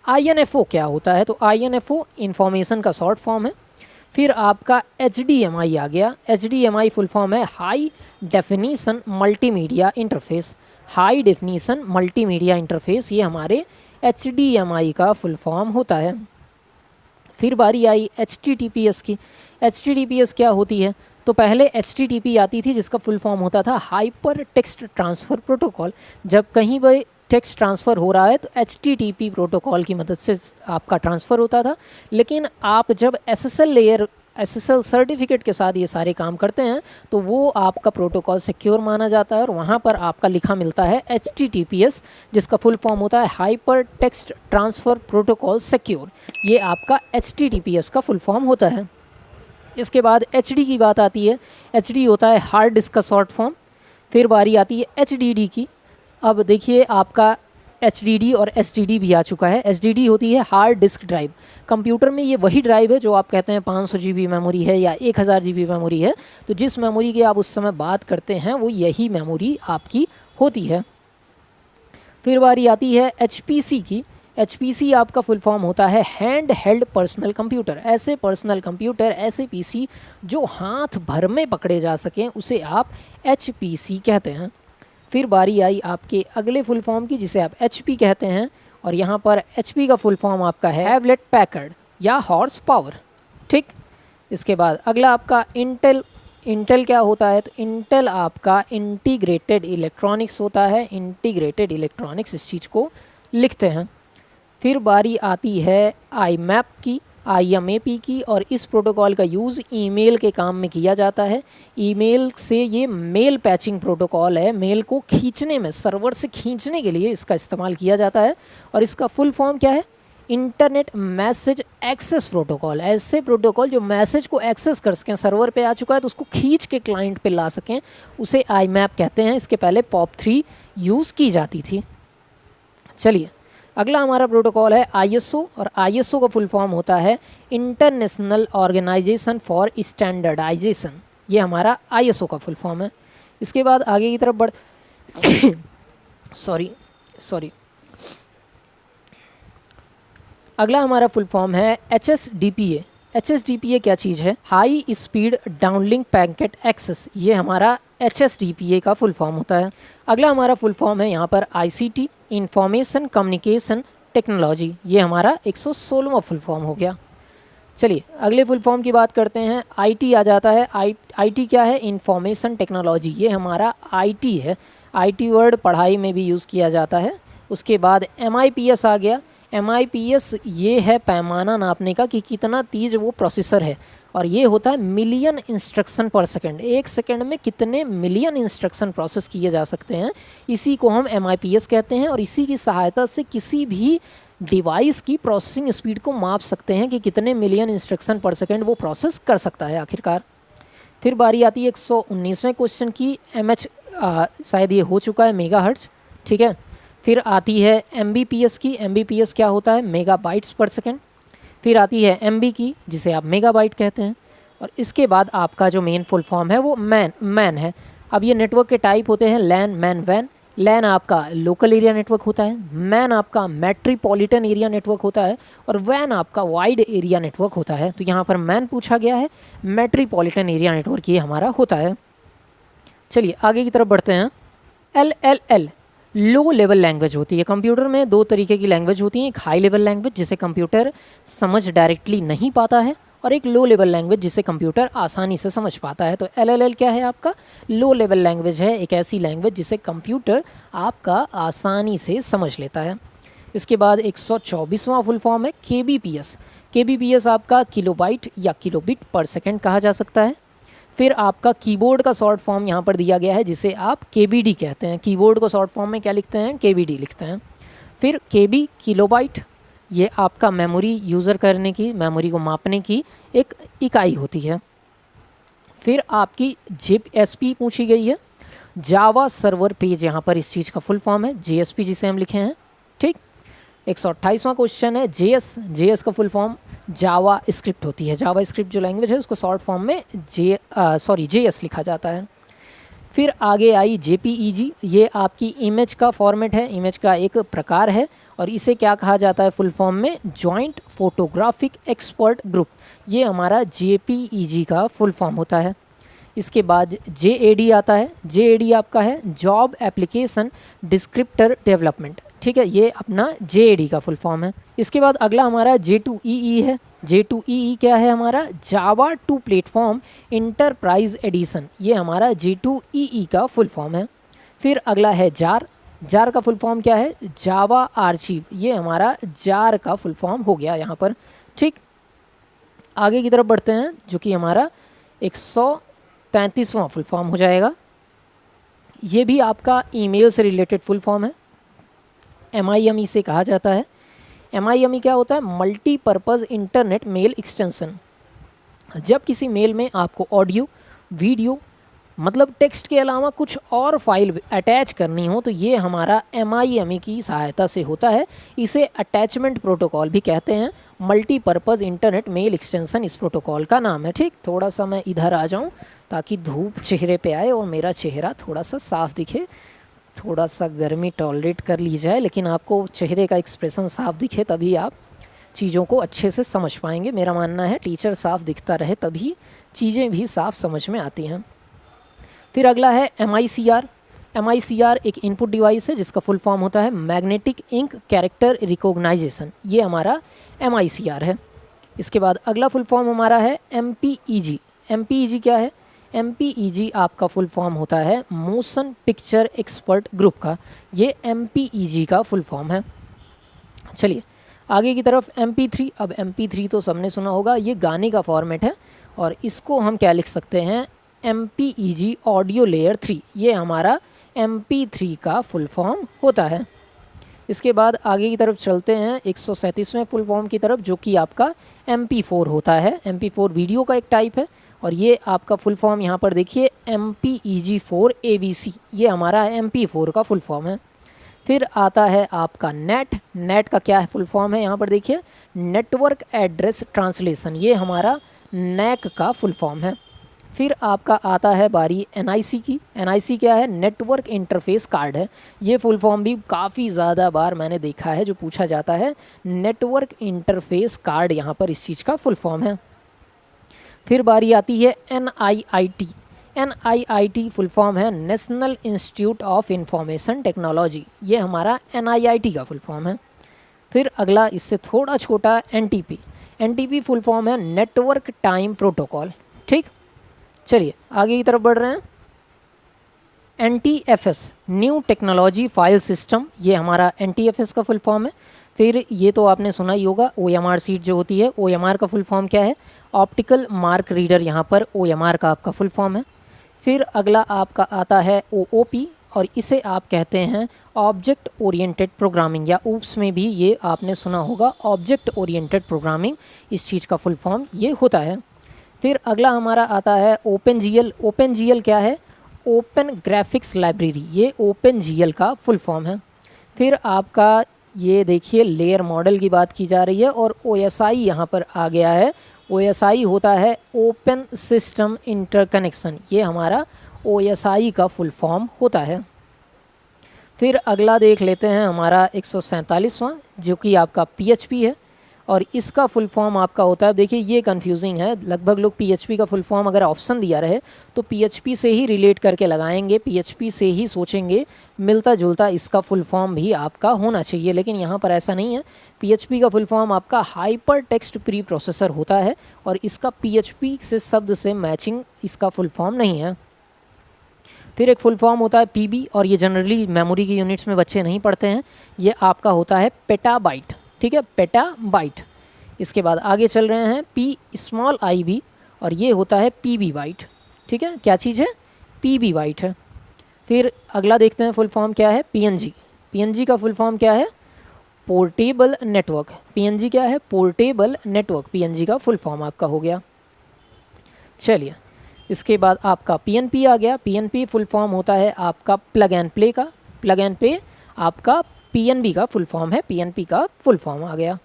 Speaker 1: INFO क्या होता है? तो INFO इंफॉर्मेशन का शॉर्ट फॉर्म है। फिर आपका HDMI आ गया। HDMI फुल फॉर्म है high definition multimedia interface. High definition multimedia interface, ये हमारे HDMI का फुल फॉर्म होता है। फिर बारी आई HTTPS की। HTTPS क्या होती है? तो पहले HTTP आती थी, जिसका फुल फॉर्म होता था हाइपर टेक्स्ट ट्रांसफ़र प्रोटोकॉल। जब कहीं पर टेक्स्ट ट्रांसफ़र हो रहा है तो HTTP प्रोटोकॉल की मदद से आपका ट्रांसफ़र होता था। लेकिन आप जब SSL सर्टिफिकेट के साथ ये सारे काम करते हैं तो वो आपका प्रोटोकॉल सिक्योर माना जाता है, और वहाँ पर आपका लिखा मिलता है HTTPS, जिसका फुल फॉर्म होता है hyper text transfer protocol secure. ये आपका HTTPS का फुल फॉर्म होता है। इसके बाद HD की बात आती है। HD होता है हार्ड डिस्क का शॉर्ट फॉर्म। फिर बारी आती है HDD की। अब देखिए आपका HDD और SSD भी आ चुका है। SSD होती है हार्ड डिस्क ड्राइव। कंप्यूटर में ये वही ड्राइव है जो आप कहते हैं 500 GB मेमोरी है या 1000 GB मेमोरी है, तो जिस मेमोरी की आप उस समय बात करते हैं वो यही मेमोरी आपकी होती है। फिर बारी आती है HPC की। HPC आपका फुल फॉर्म होता है हैंड हेल्ड पर्सनल कंप्यूटर। ऐसे पर्सनल कंप्यूटर, ऐसे PC जो हाथ भर में पकड़े जा सकें, उसे आप HPC कहते हैं। फिर बारी आई आपके अगले फुल फॉर्म की, जिसे आप HP कहते हैं, और यहाँ पर HP का फुल फॉर्म आपका है हैवलेट पैकर्ड या हॉर्स पावर। ठीक, इसके बाद अगला आपका इंटेल क्या होता है? तो इंटेल आपका इंटीग्रेटेड इलेक्ट्रॉनिक्स होता है। इंटीग्रेटेड इलेक्ट्रॉनिक्स, इस चीज़ को लिखते हैं। फिर बारी आती है IMAP की। IMAP की, और इस प्रोटोकॉल का यूज़ ईमेल के काम में किया जाता है। ईमेल से ये मेल पैचिंग प्रोटोकॉल है, मेल को खींचने में, सर्वर से खींचने के लिए इसका इस्तेमाल किया जाता है। और इसका फुल फॉर्म क्या है? Internet message access protocol. ऐसे प्रोटोकॉल जो मैसेज को एक्सेस कर सकें, सर्वर पे आ चुका है तो उसको खींच के क्लाइंट पे ला सकें, उसे IMAP कहते हैं। इसके पहले POP3 यूज़ की जाती थी। चलिए, अगला हमारा प्रोटोकॉल है ISO, और ISO का फुल फॉर्म होता है इंटरनेशनल ऑर्गेनाइजेशन फॉर स्टैंडर्डाइजेशन। ये हमारा ISO का फुल फॉर्म है। इसके बाद आगे की तरफ बढ़ सॉरी अगला हमारा फुल फॉर्म है HSDPA। HSDPA क्या चीज़ है? High speed downlink packet access. ये हमारा HSDPA का फुल फॉर्म होता है। अगला हमारा फुल फॉर्म है यहाँ पर ICT, इंफॉर्मेशन कम्युनिकेशन टेक्नोलॉजी। ये हमारा 116वां फुल फॉर्म हो गया। चलिए, अगले फुल फॉर्म की बात करते हैं। IT आ जाता है। IT क्या है? Information technology. ये हमारा IT है। IT वर्ड पढ़ाई में भी यूज़ किया जाता है। उसके बाद MIPS आ गया। MIPS ये है पैमाना नापने का कि कितना तेज वो प्रोसेसर है, और ये होता है मिलियन इंस्ट्रक्शन पर सेकंड। एक सेकंड में कितने मिलियन इंस्ट्रक्शन प्रोसेस किए जा सकते हैं, इसी को हम MIPS कहते हैं। और इसी की सहायता से किसी भी डिवाइस की प्रोसेसिंग स्पीड को माप सकते हैं कि कितने मिलियन इंस्ट्रक्शन पर सेकंड वो प्रोसेस कर सकता है आखिरकार। फिर बारी आती है 119वें क्वेश्चन की। शायद ये हो चुका है, मेगाहर्ट्ज। ठीक है। फिर आती है MBPS की। MBPS क्या होता है? मेगाबाइट्स पर सेकंड। फिर आती है MB की, जिसे आप मेगाबाइट कहते हैं। और इसके बाद आपका जो मेन फुल फॉर्म है वो मैन है। अब ये नेटवर्क के टाइप होते हैं लैन, मैन, वैन। लैन आपका लोकल एरिया नेटवर्क होता है, मैन आपका मेट्रोपॉलिटन एरिया नेटवर्क होता है, और वैन आपका वाइड एरिया नेटवर्क होता है। तो यहाँ पर मैन पूछा गया है, मेट्रोपॉलिटन एरिया नेटवर्क ये हमारा होता है। चलिए आगे की तरफ बढ़ते हैं। LLL लो लेवल लैंग्वेज होती है। कंप्यूटर में दो तरीके की लैंग्वेज होती हैं, एक हाई लेवल लैंग्वेज जिसे कंप्यूटर समझ डायरेक्टली नहीं पाता है, और एक लो लेवल लैंग्वेज जिसे कंप्यूटर आसानी से समझ पाता है। तो LLL क्या है? आपका लो लेवल लैंग्वेज है, एक ऐसी लैंग्वेज जिसे कंप्यूटर आपका आसानी से समझ लेता है। इसके बाद 124वां फुल फॉर्म है KBPS। KBPS आपका किलोबाइट या किलोबिट पर सेकंड कहा जा सकता है। फिर आपका कीबोर्ड का शॉर्ट फॉर्म यहाँ पर दिया गया है, जिसे आप KBD कहते हैं। कीबोर्ड को शॉर्ट फॉर्म में क्या लिखते हैं? KBD लिखते हैं। फिर KB किलोबाइट, ये आपका मेमोरी यूज़र करने की, मेमोरी को मापने की एक इकाई होती है। फिर आपकी JSP पूछी गई है, जावा सर्वर पेज। यहाँ पर इस चीज़ का फुल फॉर्म है JSP, जिसे हम लिखे हैं। ठीक। 128वां क्वेश्चन है JS का फुल फॉर्म जावा स्क्रिप्ट होती है। जावा स्क्रिप्ट जो लैंग्वेज है उसको शॉर्ट फॉर्म में JS लिखा जाता है। फिर आगे आई JPEG। ये आपकी इमेज का फॉर्मेट है, इमेज का एक प्रकार है, और इसे क्या कहा जाता है फुल फॉर्म में? Joint photographic expert group. ये हमारा JPEG का फुल फॉर्म होता है। इसके बाद JAD आता है। JAD आपका है जॉब एप्लीकेशन डिस्क्रिप्टर डेवलपमेंट। ठीक है, ये अपना JAD का फुल फॉर्म है। इसके बाद अगला हमारा J2EE है। J2EE क्या है? हमारा जावा 2 प्लेटफॉर्म इंटरप्राइज एडिशन। ये हमारा J2EE का फुल फॉर्म है। फिर अगला है जार। जार का फुल फॉर्म क्या है? जावा आर्चिव। ये हमारा जार का फुल फॉर्म हो गया यहाँ पर। ठीक। आगे की तरफ बढ़ते हैं, जो कि हमारा 133वां फुल फॉर्म हो जाएगा। ये भी आपका ईमेल से रिलेटेड फुल फॉर्म है। MIME से कहा जाता है। MIME क्या होता है? Multipurpose internet mail extension. जब किसी मेल में आपको ऑडियो, वीडियो, मतलब टेक्स्ट के अलावा कुछ और फाइल अटैच करनी हो, तो ये हमारा MIME की सहायता से होता है। इसे अटैचमेंट प्रोटोकॉल भी कहते हैं। मल्टीपर्पज़ इंटरनेट मेल एक्सटेंशन इस प्रोटोकॉल का नाम है। ठीक। थोड़ा सा मैं इधर आ जाऊं ताकि धूप चेहरे पे आए और मेरा चेहरा थोड़ा सा साफ दिखे। थोड़ा सा गर्मी टॉलरेट कर ली जाए, लेकिन आपको चेहरे का एक्सप्रेशन साफ दिखे तभी आप चीज़ों को अच्छे से समझ पाएंगे। मेरा मानना है टीचर साफ दिखता रहे तभी चीज़ें भी साफ समझ में आती हैं। फिर अगला है MICR। MICR एक इनपुट डिवाइस है जिसका फुल फॉर्म होता है मैग्नेटिक इंक कैरेक्टर रिकॉग्नाइजेशन। ये हमारा MICR है। इसके बाद अगला फुल फॉर्म हमारा है MPEG। MPEG क्या है? MPEG आपका फुल फॉर्म होता है मोशन पिक्चर एक्सपर्ट ग्रुप का। ये MPEG का फुल फॉर्म है। चलिए आगे की तरफ MP3। अब MP3 तो सबने सुना होगा, ये गाने का फॉर्मेट है और इसको हम क्या लिख सकते हैं, MPEG ऑडियो लेयर 3। ये हमारा MP3 का फुल फॉर्म होता है। इसके बाद आगे की तरफ चलते हैं 137वें फुल फॉर्म की तरफ, जो कि आपका MP4 होता है। MP4 वीडियो का एक टाइप है और ये आपका फुल फॉर्म यहाँ पर देखिए MPEG4 AVC, ये हमारा MP4 का फुल फॉर्म है। फिर आता है आपका नेट। नेट का क्या है फुल फॉर्म है, यहाँ पर देखिए नेटवर्क एड्रेस ट्रांसलेशन, ये हमारा NAC का फुल फॉर्म है। फिर आपका आता है बारी NIC की। NIC क्या है, नेटवर्क इंटरफेस कार्ड है। ये फुल फॉर्म भी काफ़ी ज़्यादा बार मैंने देखा है जो पूछा जाता है, नेटवर्क इंटरफेस कार्ड यहाँ पर इस चीज़ का फुल फॉर्म है। फिर बारी आती है NIIT। NIIT फुल फॉर्म है national institute of information technology, ये हमारा NIIT का फुल फॉर्म है। फिर अगला इससे थोड़ा छोटा NTP। NTP फुल फॉर्म है नेटवर्क टाइम प्रोटोकॉल। ठीक, चलिए आगे की तरफ बढ़ रहे हैं। NTFS new technology file system, ये हमारा NTFS का फुल फॉर्म है। फिर ये तो आपने सुना ही होगा OMR सीट जो होती है, OMR का फुल फॉर्म क्या है, ऑप्टिकल मार्क रीडर, यहाँ पर OMR का आपका फुल फॉर्म है। फिर अगला आपका आता है OOP और इसे आप कहते हैं ऑब्जेक्ट ओरिएंटेड प्रोग्रामिंग, या ऊप्स में भी ये आपने सुना होगा ऑब्जेक्ट ओरिएंटेड प्रोग्रामिंग, इस चीज़ का फुल फॉर्म ये होता है। फिर अगला हमारा आता है OpenGL। OpenGL क्या है, ओपन ग्राफिक्स लाइब्रेरी, ये OpenGL का फुल फॉर्म है। फिर आपका ये देखिए लेयर मॉडल की बात की जा रही है और OSI यहाँ पर आ गया है। OSI होता है ओपन सिस्टम इंटरकनेक्शन, ये हमारा OSI का फुल फॉर्म होता है। फिर अगला देख लेते हैं हमारा 147वां, जो कि आपका PHP है और इसका फुल फॉर्म आपका होता है, देखिए ये कंफ्यूजिंग है, लगभग लोग PHP का फुल फॉर्म अगर ऑप्शन दिया रहे तो PHP से ही रिलेट करके लगाएंगे, PHP से ही सोचेंगे, मिलता जुलता इसका फुल फॉर्म भी आपका होना चाहिए, लेकिन यहाँ पर ऐसा नहीं है। PHP का फुल फॉर्म आपका हाइपर टेक्स्ट प्री प्रोसेसर होता है और इसका PHP से शब्द से मैचिंग इसका फुल फॉर्म नहीं है। फिर एक फुल फॉर्म होता है PB और ये जनरली मेमोरी की यूनिट्स में बच्चे नहीं पढ़ते हैं, ये आपका होता है पेटाबाइट। ठीक है, पेटाबाइट। इसके बाद आगे चल रहे हैं P_IB और ये होता है PB बाइट। ठीक है, क्या चीज़ है, PB बाइट है। फिर अगला देखते हैं फुल फॉर्म क्या है, PNG। PNG का फुल फॉर्म क्या है, पोर्टेबल नेटवर्क। PNG क्या है, पोर्टेबल नेटवर्क, PNG का फुल फॉर्म आपका हो गया। चलिए इसके बाद आपका PNP आ गया। PNP फुल फॉर्म होता है आपका प्लग एंड प्ले का। प्लग एंड प्ले आपका PNB का फुल फॉर्म है, PNP का फुल फॉर्म आ गया।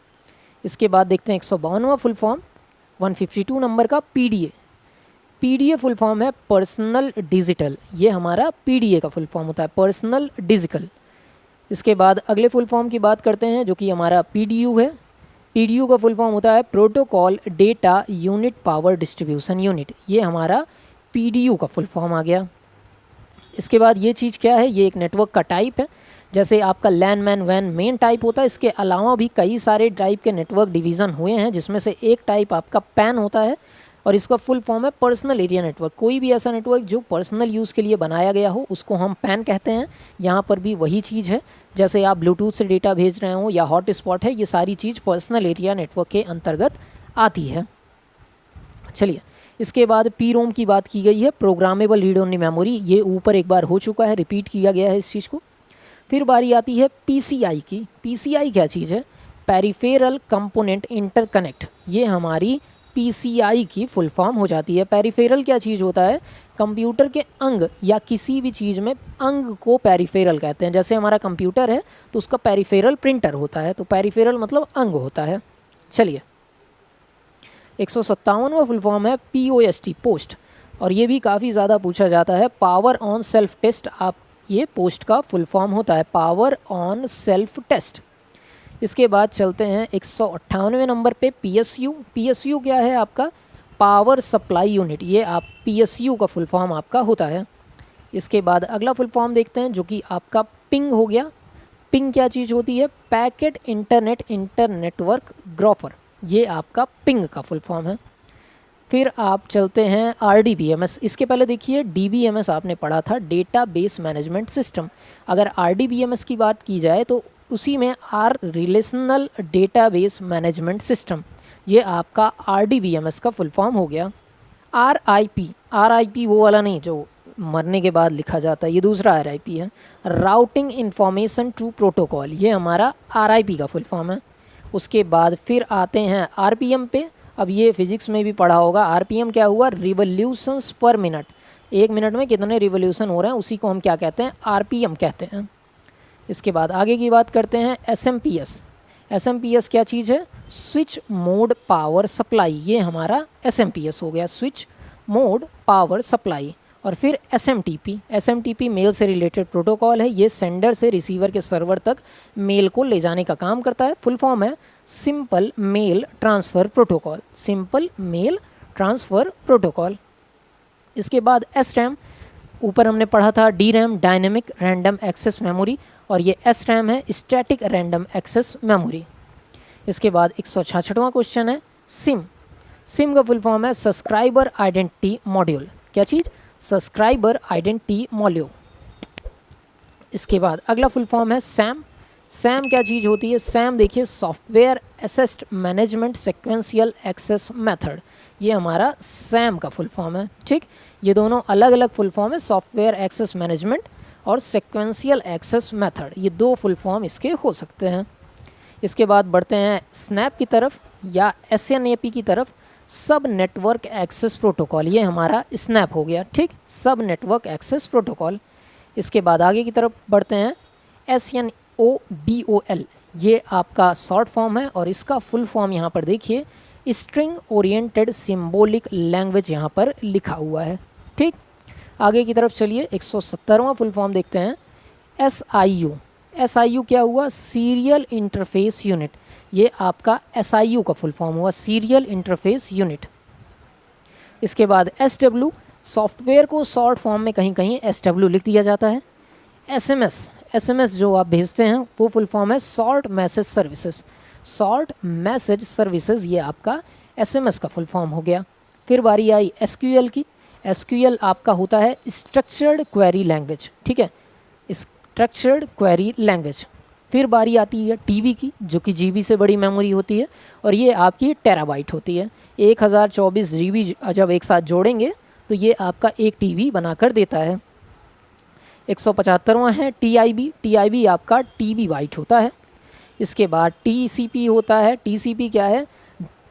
Speaker 1: इसके बाद देखते हैं 152वां फुल फॉर्म 152 नंबर का PDA। PDA फुल फॉर्म है पर्सनल डिजिटल, ये हमारा PDA का फुल फॉर्म होता है, पर्सनल डिजिटल। इसके बाद अगले फुल फॉर्म की बात करते हैं जो कि हमारा PDU है। PDU का फुल फॉर्म होता है protocol data unit power distribution unit, ये हमारा PDU का फुल फॉर्म आ गया। इसके बाद ये चीज़ क्या है, ये एक नेटवर्क का टाइप है, जैसे आपका लैन मैन वैन मेन टाइप होता है, इसके अलावा भी कई सारे टाइप के नेटवर्क डिवीज़न हुए हैं, जिसमें से एक टाइप आपका पैन होता है और इसका फुल फॉर्म है पर्सनल एरिया नेटवर्क। कोई भी ऐसा नेटवर्क जो पर्सनल यूज़ के लिए बनाया गया हो उसको हम पैन कहते हैं। यहाँ पर भी वही चीज़ है, जैसे आप ब्लूटूथ से डेटा भेज रहे हो या हॉट स्पॉट है, ये सारी चीज़ पर्सनल एरिया नेटवर्क के अंतर्गत आती है। चलिए इसके बाद PROM की बात की गई है, प्रोग्रामेबल रीड ओनली मेमोरी, ये ऊपर एक बार हो चुका है, रिपीट किया गया है इस चीज़ को। फिर बारी आती है PCI की। PCI क्या चीज़ है, पेरिफेरल कंपोनेंट इंटरकनेक्ट, ये हमारी PCI की फुल फॉर्म हो जाती है। पेरिफेरल क्या चीज़ होता है, कंप्यूटर के अंग या किसी भी चीज़ में अंग को पेरिफेरल कहते हैं। जैसे हमारा कंप्यूटर है तो उसका पेरिफेरल प्रिंटर होता है, तो पेरिफेरल मतलब अंग होता है। चलिए 157वां फुल फॉर्म है POST, पोस्ट, और ये भी काफ़ी ज़्यादा पूछा जाता है, पावर ऑन सेल्फ टेस्ट, आप ये पोस्ट का फुल फॉर्म होता है, पावर ऑन सेल्फ टेस्ट। इसके बाद चलते हैं 198वें नंबर पे PSU। PSU क्या है आपका, पावर सप्लाई यूनिट, ये आप PSU का फुल फॉर्म आपका होता है। इसके बाद अगला फुल फॉर्म देखते हैं जो कि आपका पिंग हो गया। पिंग क्या चीज़ होती है, पैकेट इंटरनेट इंटरनेटवर्क ग्रोफर, ये आपका पिंग का फुल फॉर्म है। फिर आप चलते हैं RDBMS। इसके पहले देखिए DBMS आपने पढ़ा था, डेटा बेस मैनेजमेंट सिस्टम। अगर RDBMS की बात की जाए तो उसी में R relational database management system, ये आपका RDBMS का फुल फॉर्म हो गया। RIP वो वाला नहीं जो मरने के बाद लिखा जाता है, ये दूसरा RIP है, राउटिंग इंफॉर्मेशन टू प्रोटोकॉल, ये हमारा RIP का फुल फॉर्म है। उसके बाद फिर आते हैं RPM पे। अब ये फिजिक्स में भी पढ़ा होगा, RPM क्या हुआ, रिवोल्यूशंस पर मिनट, एक मिनट में कितने रिवोल्यूशन हो रहे हैं उसी को हम क्या कहते हैं, RPM कहते हैं। इसके बाद आगे की बात करते हैं SMPS क्या चीज़ है, स्विच मोड पावर सप्लाई, ये हमारा SMPS हो गया, स्विच मोड पावर सप्लाई। और फिर SMTP मेल से रिलेटेड प्रोटोकॉल है, ये सेंडर से रिसीवर के सर्वर तक मेल को ले जाने का काम करता है। फुल फॉर्म है simple mail transfer protocol, simple mail transfer protocol. इसके बाद SRAM, ऊपर हमने पढ़ा था DRAM dynamic random access memory, और ये SRAM है स्टैटिक रैंडम एक्सेस मेमोरी। इसके बाद 166वां क्वेश्चन है सिम का फुल फॉर्म है सब्सक्राइबर आइडेंटिटी मॉड्यूल, क्या चीज़, सब्सक्राइबर आइडेंटिटी मॉड्यूल। इसके बाद अगला फुल फॉर्म है सैम क्या चीज़ होती है, सैम देखिए software assist management sequential access method, ये हमारा सैम का फुल फॉर्म है। ठीक, ये दोनों अलग अलग फुल फॉर्म है, सॉफ्टवेयर एक्सेस मैनेजमेंट और सीक्वेंशियल एक्सेस मेथड, ये दो फुल फॉर्म इसके हो सकते हैं। इसके बाद बढ़ते हैं स्नैप की तरफ या SNAP की तरफ, सब नेटवर्क एक्सेस प्रोटोकॉल, ये हमारा स्नैप हो गया। ठीक, सब नेटवर्क एक्सेस प्रोटोकॉल। इसके बाद आगे की तरफ बढ़ते हैं SNOBOL, ये आपका शॉर्ट फॉर्म है और इसका फुल फॉर्म यहाँ पर देखिए स्ट्रिंग ओरिएंटेड सिंबॉलिक लैंग्वेज यहाँ पर लिखा हुआ है। ठीक, आगे की तरफ चलिए 170वां फुल फॉर्म देखते हैं SIU क्या हुआ, सीरियल इंटरफेस यूनिट, ये आपका SIU का फुल फॉर्म हुआ, सीरियल इंटरफेस यूनिट। इसके बाद SW, सॉफ्टवेयर को शॉर्ट फॉर्म में कहीं कहीं SW लिख दिया जाता है। SMS जो आप भेजते हैं वो फुल फॉर्म है शॉर्ट मैसेज सर्विसेज, ये आपका SMS का फुल फॉर्म हो गया। फिर बारी आई SQL की, SQL आपका होता है स्ट्रक्चर्ड क्वेरी लैंग्वेज, ठीक है, स्ट्रक्चर्ड क्वेरी लैंग्वेज। फिर बारी आती है TB की, जो कि GB से बड़ी मेमोरी होती है और ये आपकी टेराबाइट होती है। 1024 GB जब एक साथ जोड़ेंगे तो ये आपका 1 TB बनाकर देता है। 175वां है TIB आपका TB बाइट होता है। इसके बाद TCP होता है, TCP क्या है,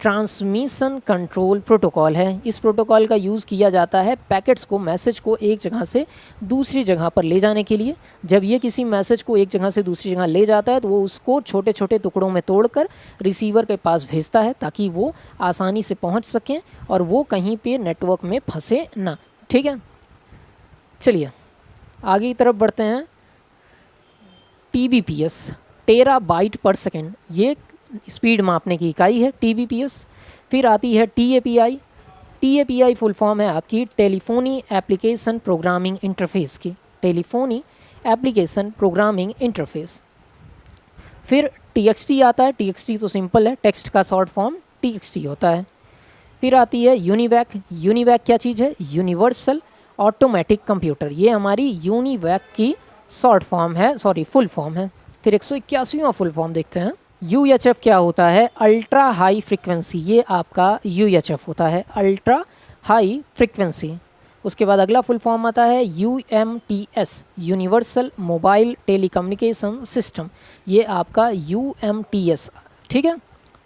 Speaker 1: ट्रांसमिशन कंट्रोल प्रोटोकॉल है। इस प्रोटोकॉल का यूज़ किया जाता है पैकेट्स को, मैसेज को एक जगह से दूसरी जगह पर ले जाने के लिए। जब ये किसी मैसेज को एक जगह से दूसरी जगह ले जाता है तो वो उसको छोटे छोटे टुकड़ों में तोड़कर रिसीवर के पास भेजता है ताकि वो आसानी से पहुंच सकें और वो कहीं पे नेटवर्क में फंसे ना। ठीक है, चलिए आगे की तरफ बढ़ते हैं। TBPS, टेराबाइट पर सेकेंड, ये स्पीड मापने की इकाई है TBPS। फिर आती है TAPI फुल फॉर्म है आपकी टेलीफोनी एप्लीकेशन प्रोग्रामिंग इंटरफेस की, टेलीफोनी एप्लीकेशन प्रोग्रामिंग इंटरफेस। फिर TXT आता है, TXT तो सिंपल है, टेक्स्ट का शॉर्ट फॉर्म TXT होता है। फिर आती है यूनिवैक क्या चीज़ है, यूनिवर्सल ऑटोमेटिक कंप्यूटर, ये हमारी यूनिवैक की शॉर्ट फॉर्म है, फुल फॉर्म है। फिर 181वां फुल फॉर्म देखते हैं। UHF क्या होता है, अल्ट्रा हाई फ्रिक्वेंसी, ये आपका UHF होता है, अल्ट्रा हाई फ्रिक्वेंसी। उसके बाद अगला फुल फॉर्म आता है UMTS, universal mobile telecommunication system, ये आपका UMTS। ठीक है,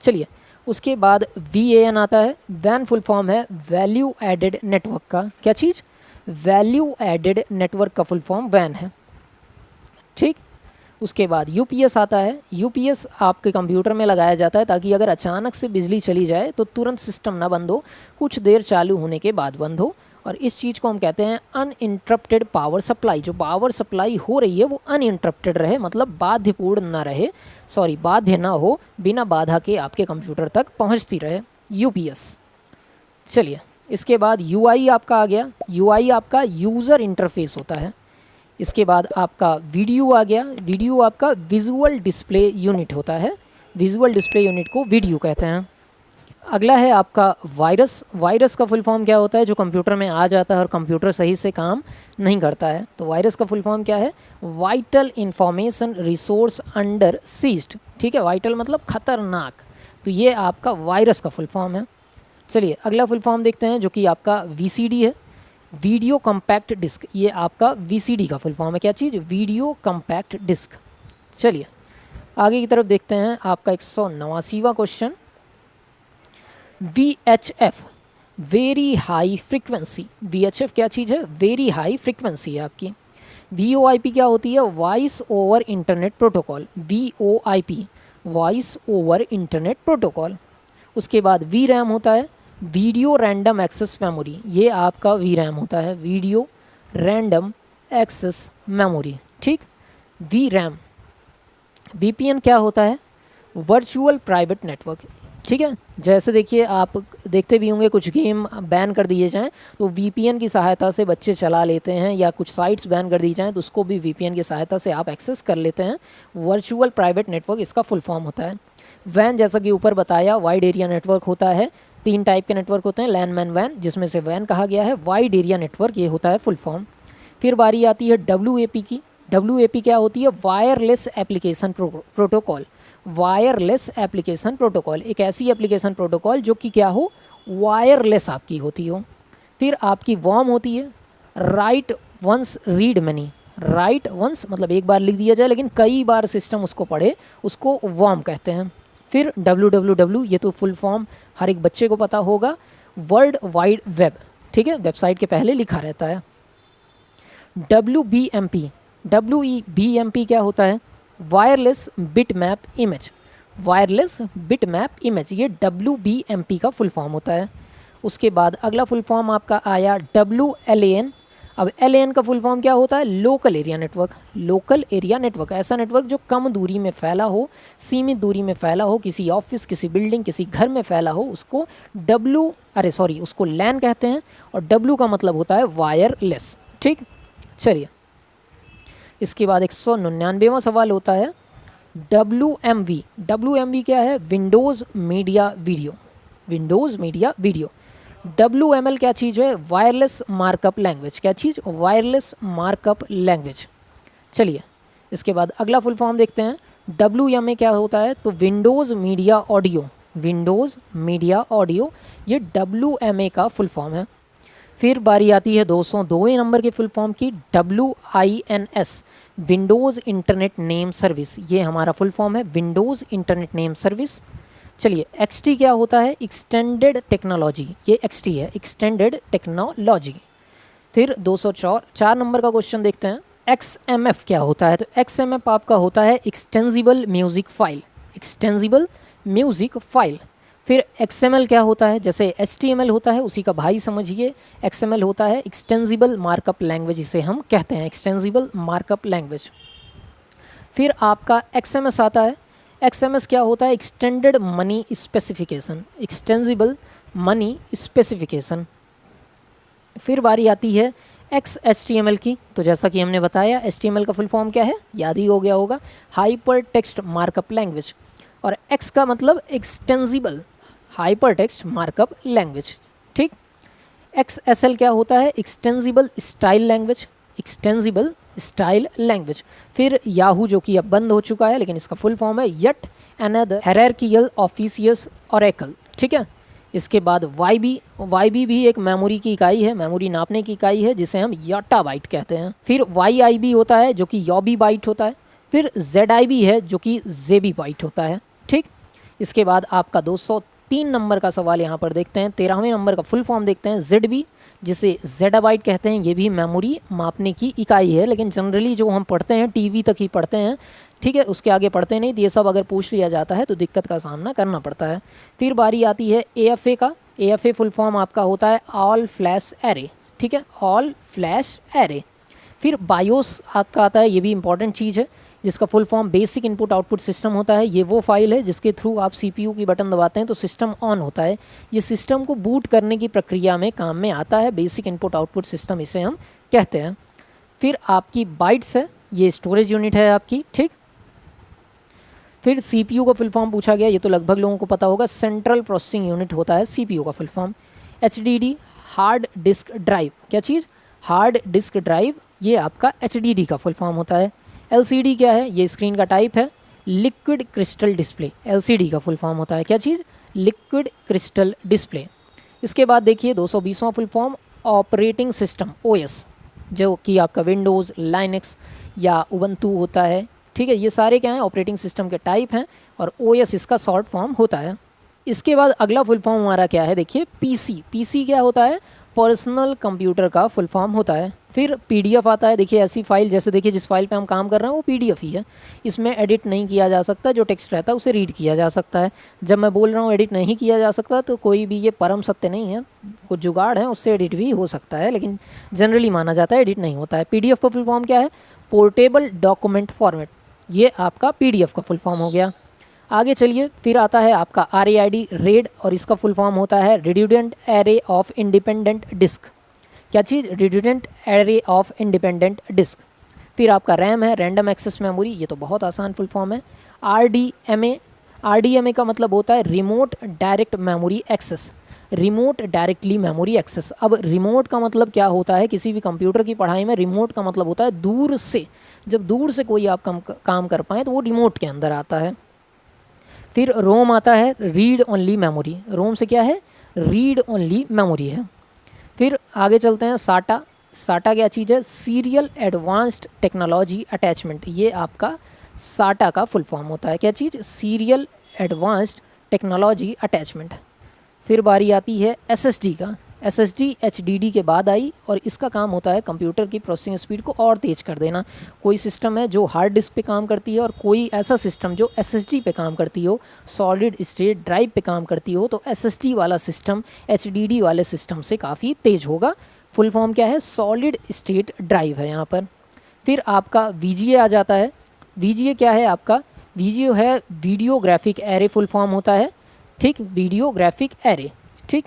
Speaker 1: चलिए उसके बाद VAN आता है, वैन फुल फॉर्म है वैल्यू एडेड नेटवर्क का, क्या चीज़, वैल्यू एडेड नेटवर्क का फुल फॉर्म वैन है। ठीक, उसके बाद UPS आता है, UPS आपके कंप्यूटर में लगाया जाता है ताकि अगर अचानक से बिजली चली जाए तो तुरंत सिस्टम ना बंद हो, कुछ देर चालू होने के बाद बंद हो, और इस चीज़ को हम कहते हैं अनइंटरप्टेड पावर सप्लाई। जो पावर सप्लाई हो रही है वो अनइंटरप्टेड रहे, मतलब बाध्यपूर्ण ना रहे, बाध्य ना हो, बिना बाधा के आपके कंप्यूटर तक पहुँचती रहे, UPS। चलिए इसके बाद UI आपका आ गया, UI आपका यूज़र इंटरफेस होता है। इसके बाद आपका वीडियो आ गया, वीडियो आपका विजुअल डिस्प्ले यूनिट होता है, विजुअल डिस्प्ले यूनिट को वीडियो कहते हैं। अगला है आपका वायरस। वायरस का फुल फॉर्म क्या होता है? जो कंप्यूटर में आ जाता है और कंप्यूटर सही से काम नहीं करता है। तो वायरस का फुल फॉर्म क्या है? Vital information resource under seized. ठीक है, वाइटल मतलब खतरनाक, तो ये आपका वायरस का फुल फॉर्म है। चलिए अगला फुल फॉर्म देखते हैं जो कि आपका वीसीडी है, वीडियो कम्पैक्ट डिस्क। ये आपका वीसीडी का फुल फॉर्म है। क्या चीज़? Video compact disc. चलिए आगे की तरफ देखते हैं आपका 189वां question. VHF very high frequency. VHF क्या चीज़ है? वेरी हाई फ्रीक्वेंसी है आपकी। VoIP क्या होती है? Voice over internet protocol. VoIP voice over internet protocol. उसके बाद VRAM होता है, वीडियो रैंडम एक्सेस मेमोरी। ये आपका VRAM होता है, वीडियो रैंडम एक्सेस मेमोरी। ठीक, VRAM। VPN क्या होता है? Virtual private network. ठीक है, जैसे देखिए आप देखते भी होंगे कुछ गेम बैन कर दिए जाएं तो VPN की सहायता से बच्चे चला लेते हैं, या कुछ साइट्स बैन कर दी जाएं तो उसको भी VPN की सहायता से आप एक्सेस कर लेते हैं। वर्चुअल प्राइवेट नेटवर्क इसका फुल फॉर्म होता है। वैन, जैसा कि ऊपर बताया, वाइड एरिया नेटवर्क होता है। 3 टाइप के नेटवर्क होते हैं, लैन, मैन, वैन, जिसमें से वैन कहा गया है। वाइड एरिया नेटवर्क ये होता है फुल फॉर्म। फिर बारी आती है WAP की। WAP क्या होती है? Wireless application protocol. Wireless application protocol, एक ऐसी एप्लीकेशन प्रोटोकॉल जो कि क्या हो? वायरलेस आपकी होती हो। फिर आपकी वॉर्म होती है, write once read many. Write once मतलब एक बार लिख दिया जाए लेकिन कई बार सिस्टम उसको पढ़े, उसको वॉर्म कहते हैं। फिर WWW, ये तो फुल फॉर्म हर एक बच्चे को पता होगा, वर्ल्ड वाइड वेब। ठीक है, वेबसाइट के पहले लिखा रहता है। WBMP। WBMP क्या होता है? Wireless bitmap image. Wireless bitmap image, ये WBMP का फुल फॉर्म होता है। उसके बाद अगला फुल फॉर्म आपका आया WLAN। अब LAN का फुल फॉर्म क्या होता है? Local area network. Local area network, ऐसा नेटवर्क जो कम दूरी में फैला हो, सीमित दूरी में फैला हो, किसी ऑफिस, किसी बिल्डिंग, किसी घर में फैला हो, उसको उसको LAN कहते हैं। और W का मतलब होता है वायरलेस। ठीक, चलिए इसके बाद 199वां सवाल होता है WMV। WMV क्या है? Windows media video. Windows media video. WML क्या चीज़ है? Wireless markup language. क्या चीज़? Wireless markup language. चलिए इसके बाद अगला फुल फॉर्म देखते हैं। WMA क्या होता है? तो Windows media audio. Windows media audio, ये WMA का फुल फॉर्म है। फिर बारी आती है 202वें नंबर के फुल फॉर्म की, WINS Windows internet name service. ये हमारा फुल फॉर्म है, विंडोज़ इंटरनेट नेम सर्विस। चलिए XT क्या होता है? Extended technology. ये XT है, एक्सटेंडेड टेक्नोलॉजी। फिर 204 नंबर का क्वेश्चन देखते हैं। XMF क्या होता है? तो XMF आपका होता है extensible music file. Extensible music file. फिर XML क्या होता है? जैसे HTML होता है उसी का भाई समझिए, XML होता है एक्सटेंसिबल मार्कअप लैंग्वेज, इसे हम कहते हैं एक्सटेंसिबल मार्कअप लैंग्वेज। फिर आपका XMS आता है। XMS क्या होता है? Extended money specification. Extensible money specification. फिर बारी आती है XHTML की। तो जैसा कि हमने बताया HTML का फुल फॉर्म क्या है? याद ही हो गया होगा, हाइपर टेक्स्ट मार्कअप लैंग्वेज। और X का मतलब extensible hyper text markup language. ठीक, XSL क्या होता है? Extensible style language. Extensible style language. फिर याहू जो कि अब बंद हो चुका है, लेकिन इसका फुल फॉर्म है येट अनदर हायरार्किकल ऑफिशियस ओरेकल। ठीक है, इसके बाद YB भी एक मेमोरी की इकाई है, मेमोरी नापने की इकाई है, जिसे हम याटा बाइट कहते हैं। फिर YIB होता है जो कि यॉबी बाइट होता है। फिर ZIB है जो कि जेबी बाइट होता है। ठीक, इसके बाद आपका 203 नंबर का सवाल यहाँ पर देखते हैं। 13वें नंबर का फुल फॉर्म देखते हैं। ZB, जिसे जेडाबाइट कहते हैं, ये भी मेमोरी मापने की इकाई है, लेकिन जनरली जो हम पढ़ते हैं TB तक ही पढ़ते हैं। ठीक है, उसके आगे पढ़ते नहीं, तो ये सब अगर पूछ लिया जाता है तो दिक्कत का सामना करना पड़ता है। फिर बारी आती है AFA का। AFA फुल फॉर्म आपका होता है ऑल फ्लैश एरे। ठीक है, ऑल फ्लैश एरे। फिर बायोस आपका आता है, ये भी इंपॉर्टेंट चीज़ है, जिसका full form basic input output system होता है। ये वो फाइल है जिसके थ्रू आप CPU की बटन दबाते हैं तो सिस्टम ऑन होता है। ये सिस्टम को बूट करने की प्रक्रिया में काम में आता है, बेसिक इनपुट आउटपुट सिस्टम इसे हम कहते हैं। फिर आपकी बाइट्स है, ये स्टोरेज यूनिट है आपकी। ठीक, फिर CPU का फुल फॉर्म पूछा गया, ये तो लगभग लोगों को पता होगा, सेंट्रल प्रोसेसिंग यूनिट होता है CPU का full form. HDD hard disk drive, क्या चीज़, हार्ड डिस्क ड्राइव, ये आपका HDD का फुल फॉर्म होता है। LCD क्या है, ये स्क्रीन का टाइप है। लिक्विड क्रिस्टल डिस्प्ले, LCD का फुल फॉर्म होता है, क्या चीज़, लिक्विड क्रिस्टल डिस्प्ले। इसके बाद देखिए 220वां full form operating system OS, जो कि आपका विंडोज़, लाइनक्स या उबंटू होता है, ठीक है, ये सारे क्या हैं, ऑपरेटिंग सिस्टम के टाइप हैं और OS इसका शॉर्ट फॉर्म होता है। इसके बाद अगला फुल फॉर्म हमारा क्या है, देखिए PC क्या होता है, पर्सनल कंप्यूटर का फुल फॉर्म होता है। फिर PDF आता है, देखिए ऐसी फाइल, जैसे देखिए जिस फाइल पे हम काम कर रहे हैं वो PDF ही है, इसमें एडिट नहीं किया जा सकता, जो टेक्स्ट रहता है उसे रीड किया जा सकता है। जब मैं बोल रहा हूँ एडिट नहीं किया जा सकता तो कोई भी ये परम सत्य नहीं है, कुछ जुगाड़ है उससे एडिट भी हो सकता है, लेकिन जनरली माना जाता है एडिट नहीं होता है। PDF का फुल फॉर्म क्या है, पोर्टेबल डॉक्यूमेंट फॉर्मेट, ये आपका PDF का फुल फॉर्म हो गया। आगे चलिए, फिर आता है आपका RAID रेड, और इसका फुल फॉर्म होता है रिड्यूडेंट एरे ऑफ इंडिपेंडेंट डिस्क, क्या चीज़, रिड्यूडेंट एरे ऑफ इंडिपेंडेंट डिस्क। फिर आपका रैम है, रैंडम एक्सेस मेमोरी, ये तो बहुत आसान फुल फॉर्म है। RDMA का मतलब होता है remote direct memory access, remote directly memory access. अब रिमोट का मतलब क्या होता है, किसी भी कंप्यूटर की पढ़ाई में रिमोट का मतलब होता है दूर से, जब दूर से कोई आप काम कर पाएँ तो वो रिमोट के अंदर आता है। फिर रोम आता है, रीड ओनली मेमोरी, रोम से क्या है, रीड ओनली मेमोरी है। फिर आगे चलते हैं, साटा क्या चीज़ है, सीरियल एडवांस्ड टेक्नोलॉजी अटैचमेंट, ये आपका साटा का फुल फॉर्म होता है, क्या चीज़, सीरियल एडवांस्ड टेक्नोलॉजी अटैचमेंट। फिर बारी आती है SSD का, SSD HDD के बाद आई, और इसका काम होता है कंप्यूटर की प्रोसेसिंग स्पीड को और तेज़ कर देना। कोई सिस्टम है जो हार्ड डिस्क पे काम करती है और कोई ऐसा सिस्टम जो SSD पे काम करती हो, सॉलिड स्टेट ड्राइव पे काम करती हो, तो SSD वाला सिस्टम HDD वाले सिस्टम से काफ़ी तेज़ होगा। फुल फॉर्म क्या है, सॉलिड स्टेट ड्राइव है यहाँ पर। फिर आपका VGA आ जाता है, VGA क्या है आपका, VGA है video graphic array full form होता है, ठीक, वीडियो ग्राफिक एरे, ठीक।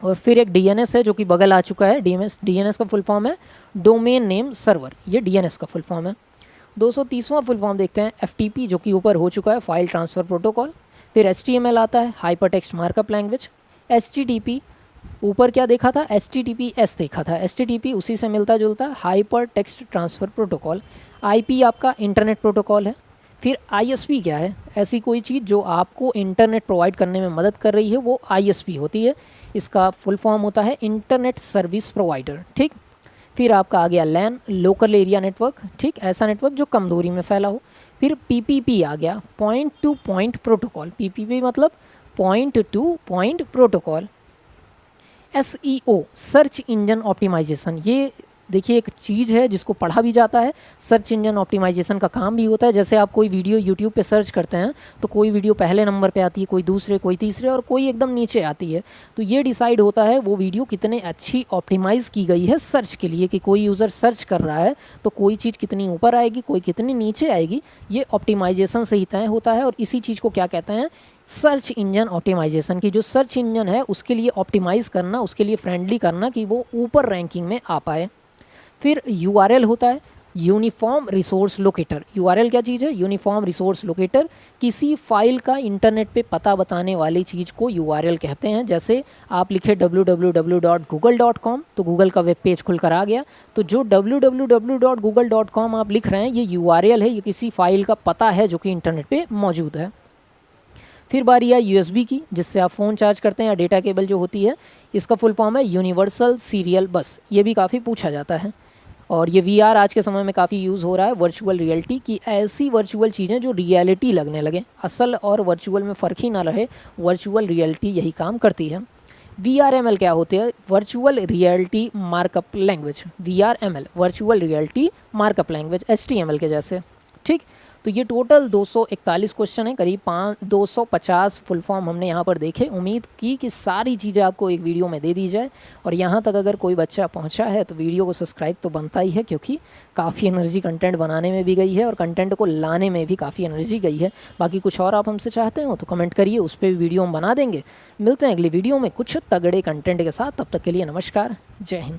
Speaker 1: और फिर एक DNS है जो कि बगल आ चुका है, DNS का फुल फॉर्म है डोमेन नेम सर्वर, ये DNS का फुल फॉर्म है। 230वां फुल फॉर्म देखते हैं, FTP, जो कि ऊपर हो चुका है, फाइल ट्रांसफ़र प्रोटोकॉल। फिर HTML आता है, hyper text markup language. HTTP, ऊपर क्या देखा था, HTTPS देखा था, HTTP उसी से मिलता जुलता, hyper text transfer protocol. IP आपका इंटरनेट प्रोटोकॉल है। फिर ISP क्या है, ऐसी कोई चीज़ जो आपको इंटरनेट प्रोवाइड करने में मदद कर रही है, वो ISP होती है, इसका फुल फॉर्म होता है इंटरनेट सर्विस प्रोवाइडर, ठीक। फिर आपका आ गया LAN, लोकल एरिया नेटवर्क, ठीक, ऐसा नेटवर्क जो कम दूरी में फैला हो। फिर PPP आ गया, point to point protocol, PPP मतलब point to point protocol. SEO, search engine optimisation, ये देखिए एक चीज़ है जिसको पढ़ा भी जाता है, सर्च इंजन ऑप्टिमाइजेशन का काम भी होता है। जैसे आप कोई वीडियो यूट्यूब पे सर्च करते हैं तो कोई वीडियो पहले नंबर पे आती है, कोई दूसरे, कोई तीसरे, और कोई एकदम नीचे आती है, तो ये डिसाइड होता है वो वीडियो कितने अच्छी ऑप्टिमाइज़ की गई है सर्च के लिए, कि कोई यूज़र सर्च कर रहा है तो कोई चीज़ कितनी ऊपर आएगी, कोई कितनी नीचे आएगी, ये ऑप्टिमाइजेशन से ही तय होता है। और इसी चीज़ को क्या कहते हैं, सर्च इंजन ऑप्टिमाइजेशन, की जो सर्च इंजन है उसके लिए ऑप्टिमाइज़ करना, उसके लिए फ्रेंडली करना कि वो ऊपर रैंकिंग में आ पाए। फिर URL होता है, यूनिफॉर्म रिसोर्स लोकेटर। URL क्या चीज़ है, यूनिफॉर्म रिसोर्स लोकेटर, किसी फाइल का इंटरनेट पे पता बताने वाली चीज़ को URL कहते हैं। जैसे आप लिखे www.google.com तो गूगल का वेब पेज खुलकर आ गया, तो जो www.google.com आप लिख रहे हैं ये URL है, ये किसी फाइल का पता है जो कि इंटरनेट पे मौजूद है। फिर बारी है USB की, जिससे आप फ़ोन चार्ज करते हैं, या डेटा केबल जो होती है, इसका फुल फॉर्म है यूनिवर्सल सीरियल बस, ये भी काफ़ी पूछा जाता है। और ये VR आज के समय में काफ़ी यूज़ हो रहा है, वर्चुअल रियलिटी की, ऐसी वर्चुअल चीज़ें जो रियलिटी लगने लगे, असल और वर्चुअल में फ़र्क ही ना रहे, वर्चुअल रियलिटी यही काम करती है। VRML क्या होते हैं, virtual reality markup language, VRML virtual reality markup language, HTML के जैसे, ठीक। तो ये टोटल 241 क्वेश्चन है, करीब 250 फुल फॉर्म हमने यहाँ पर देखे। उम्मीद की कि सारी चीज़ें आपको एक वीडियो में दे दी जाए, और यहाँ तक अगर कोई बच्चा पहुँचा है तो वीडियो को सब्सक्राइब तो बनता ही है, क्योंकि काफ़ी एनर्जी कंटेंट बनाने में भी गई है और कंटेंट को लाने में भी काफ़ी एनर्जी गई है। बाकी कुछ और आप हमसे चाहते हो तो कमेंट करिए, उस पर भी वीडियो हम बना देंगे। मिलते हैं अगली वीडियो में कुछ तगड़े कंटेंट के साथ, तब तक के लिए नमस्कार, जय हिंद।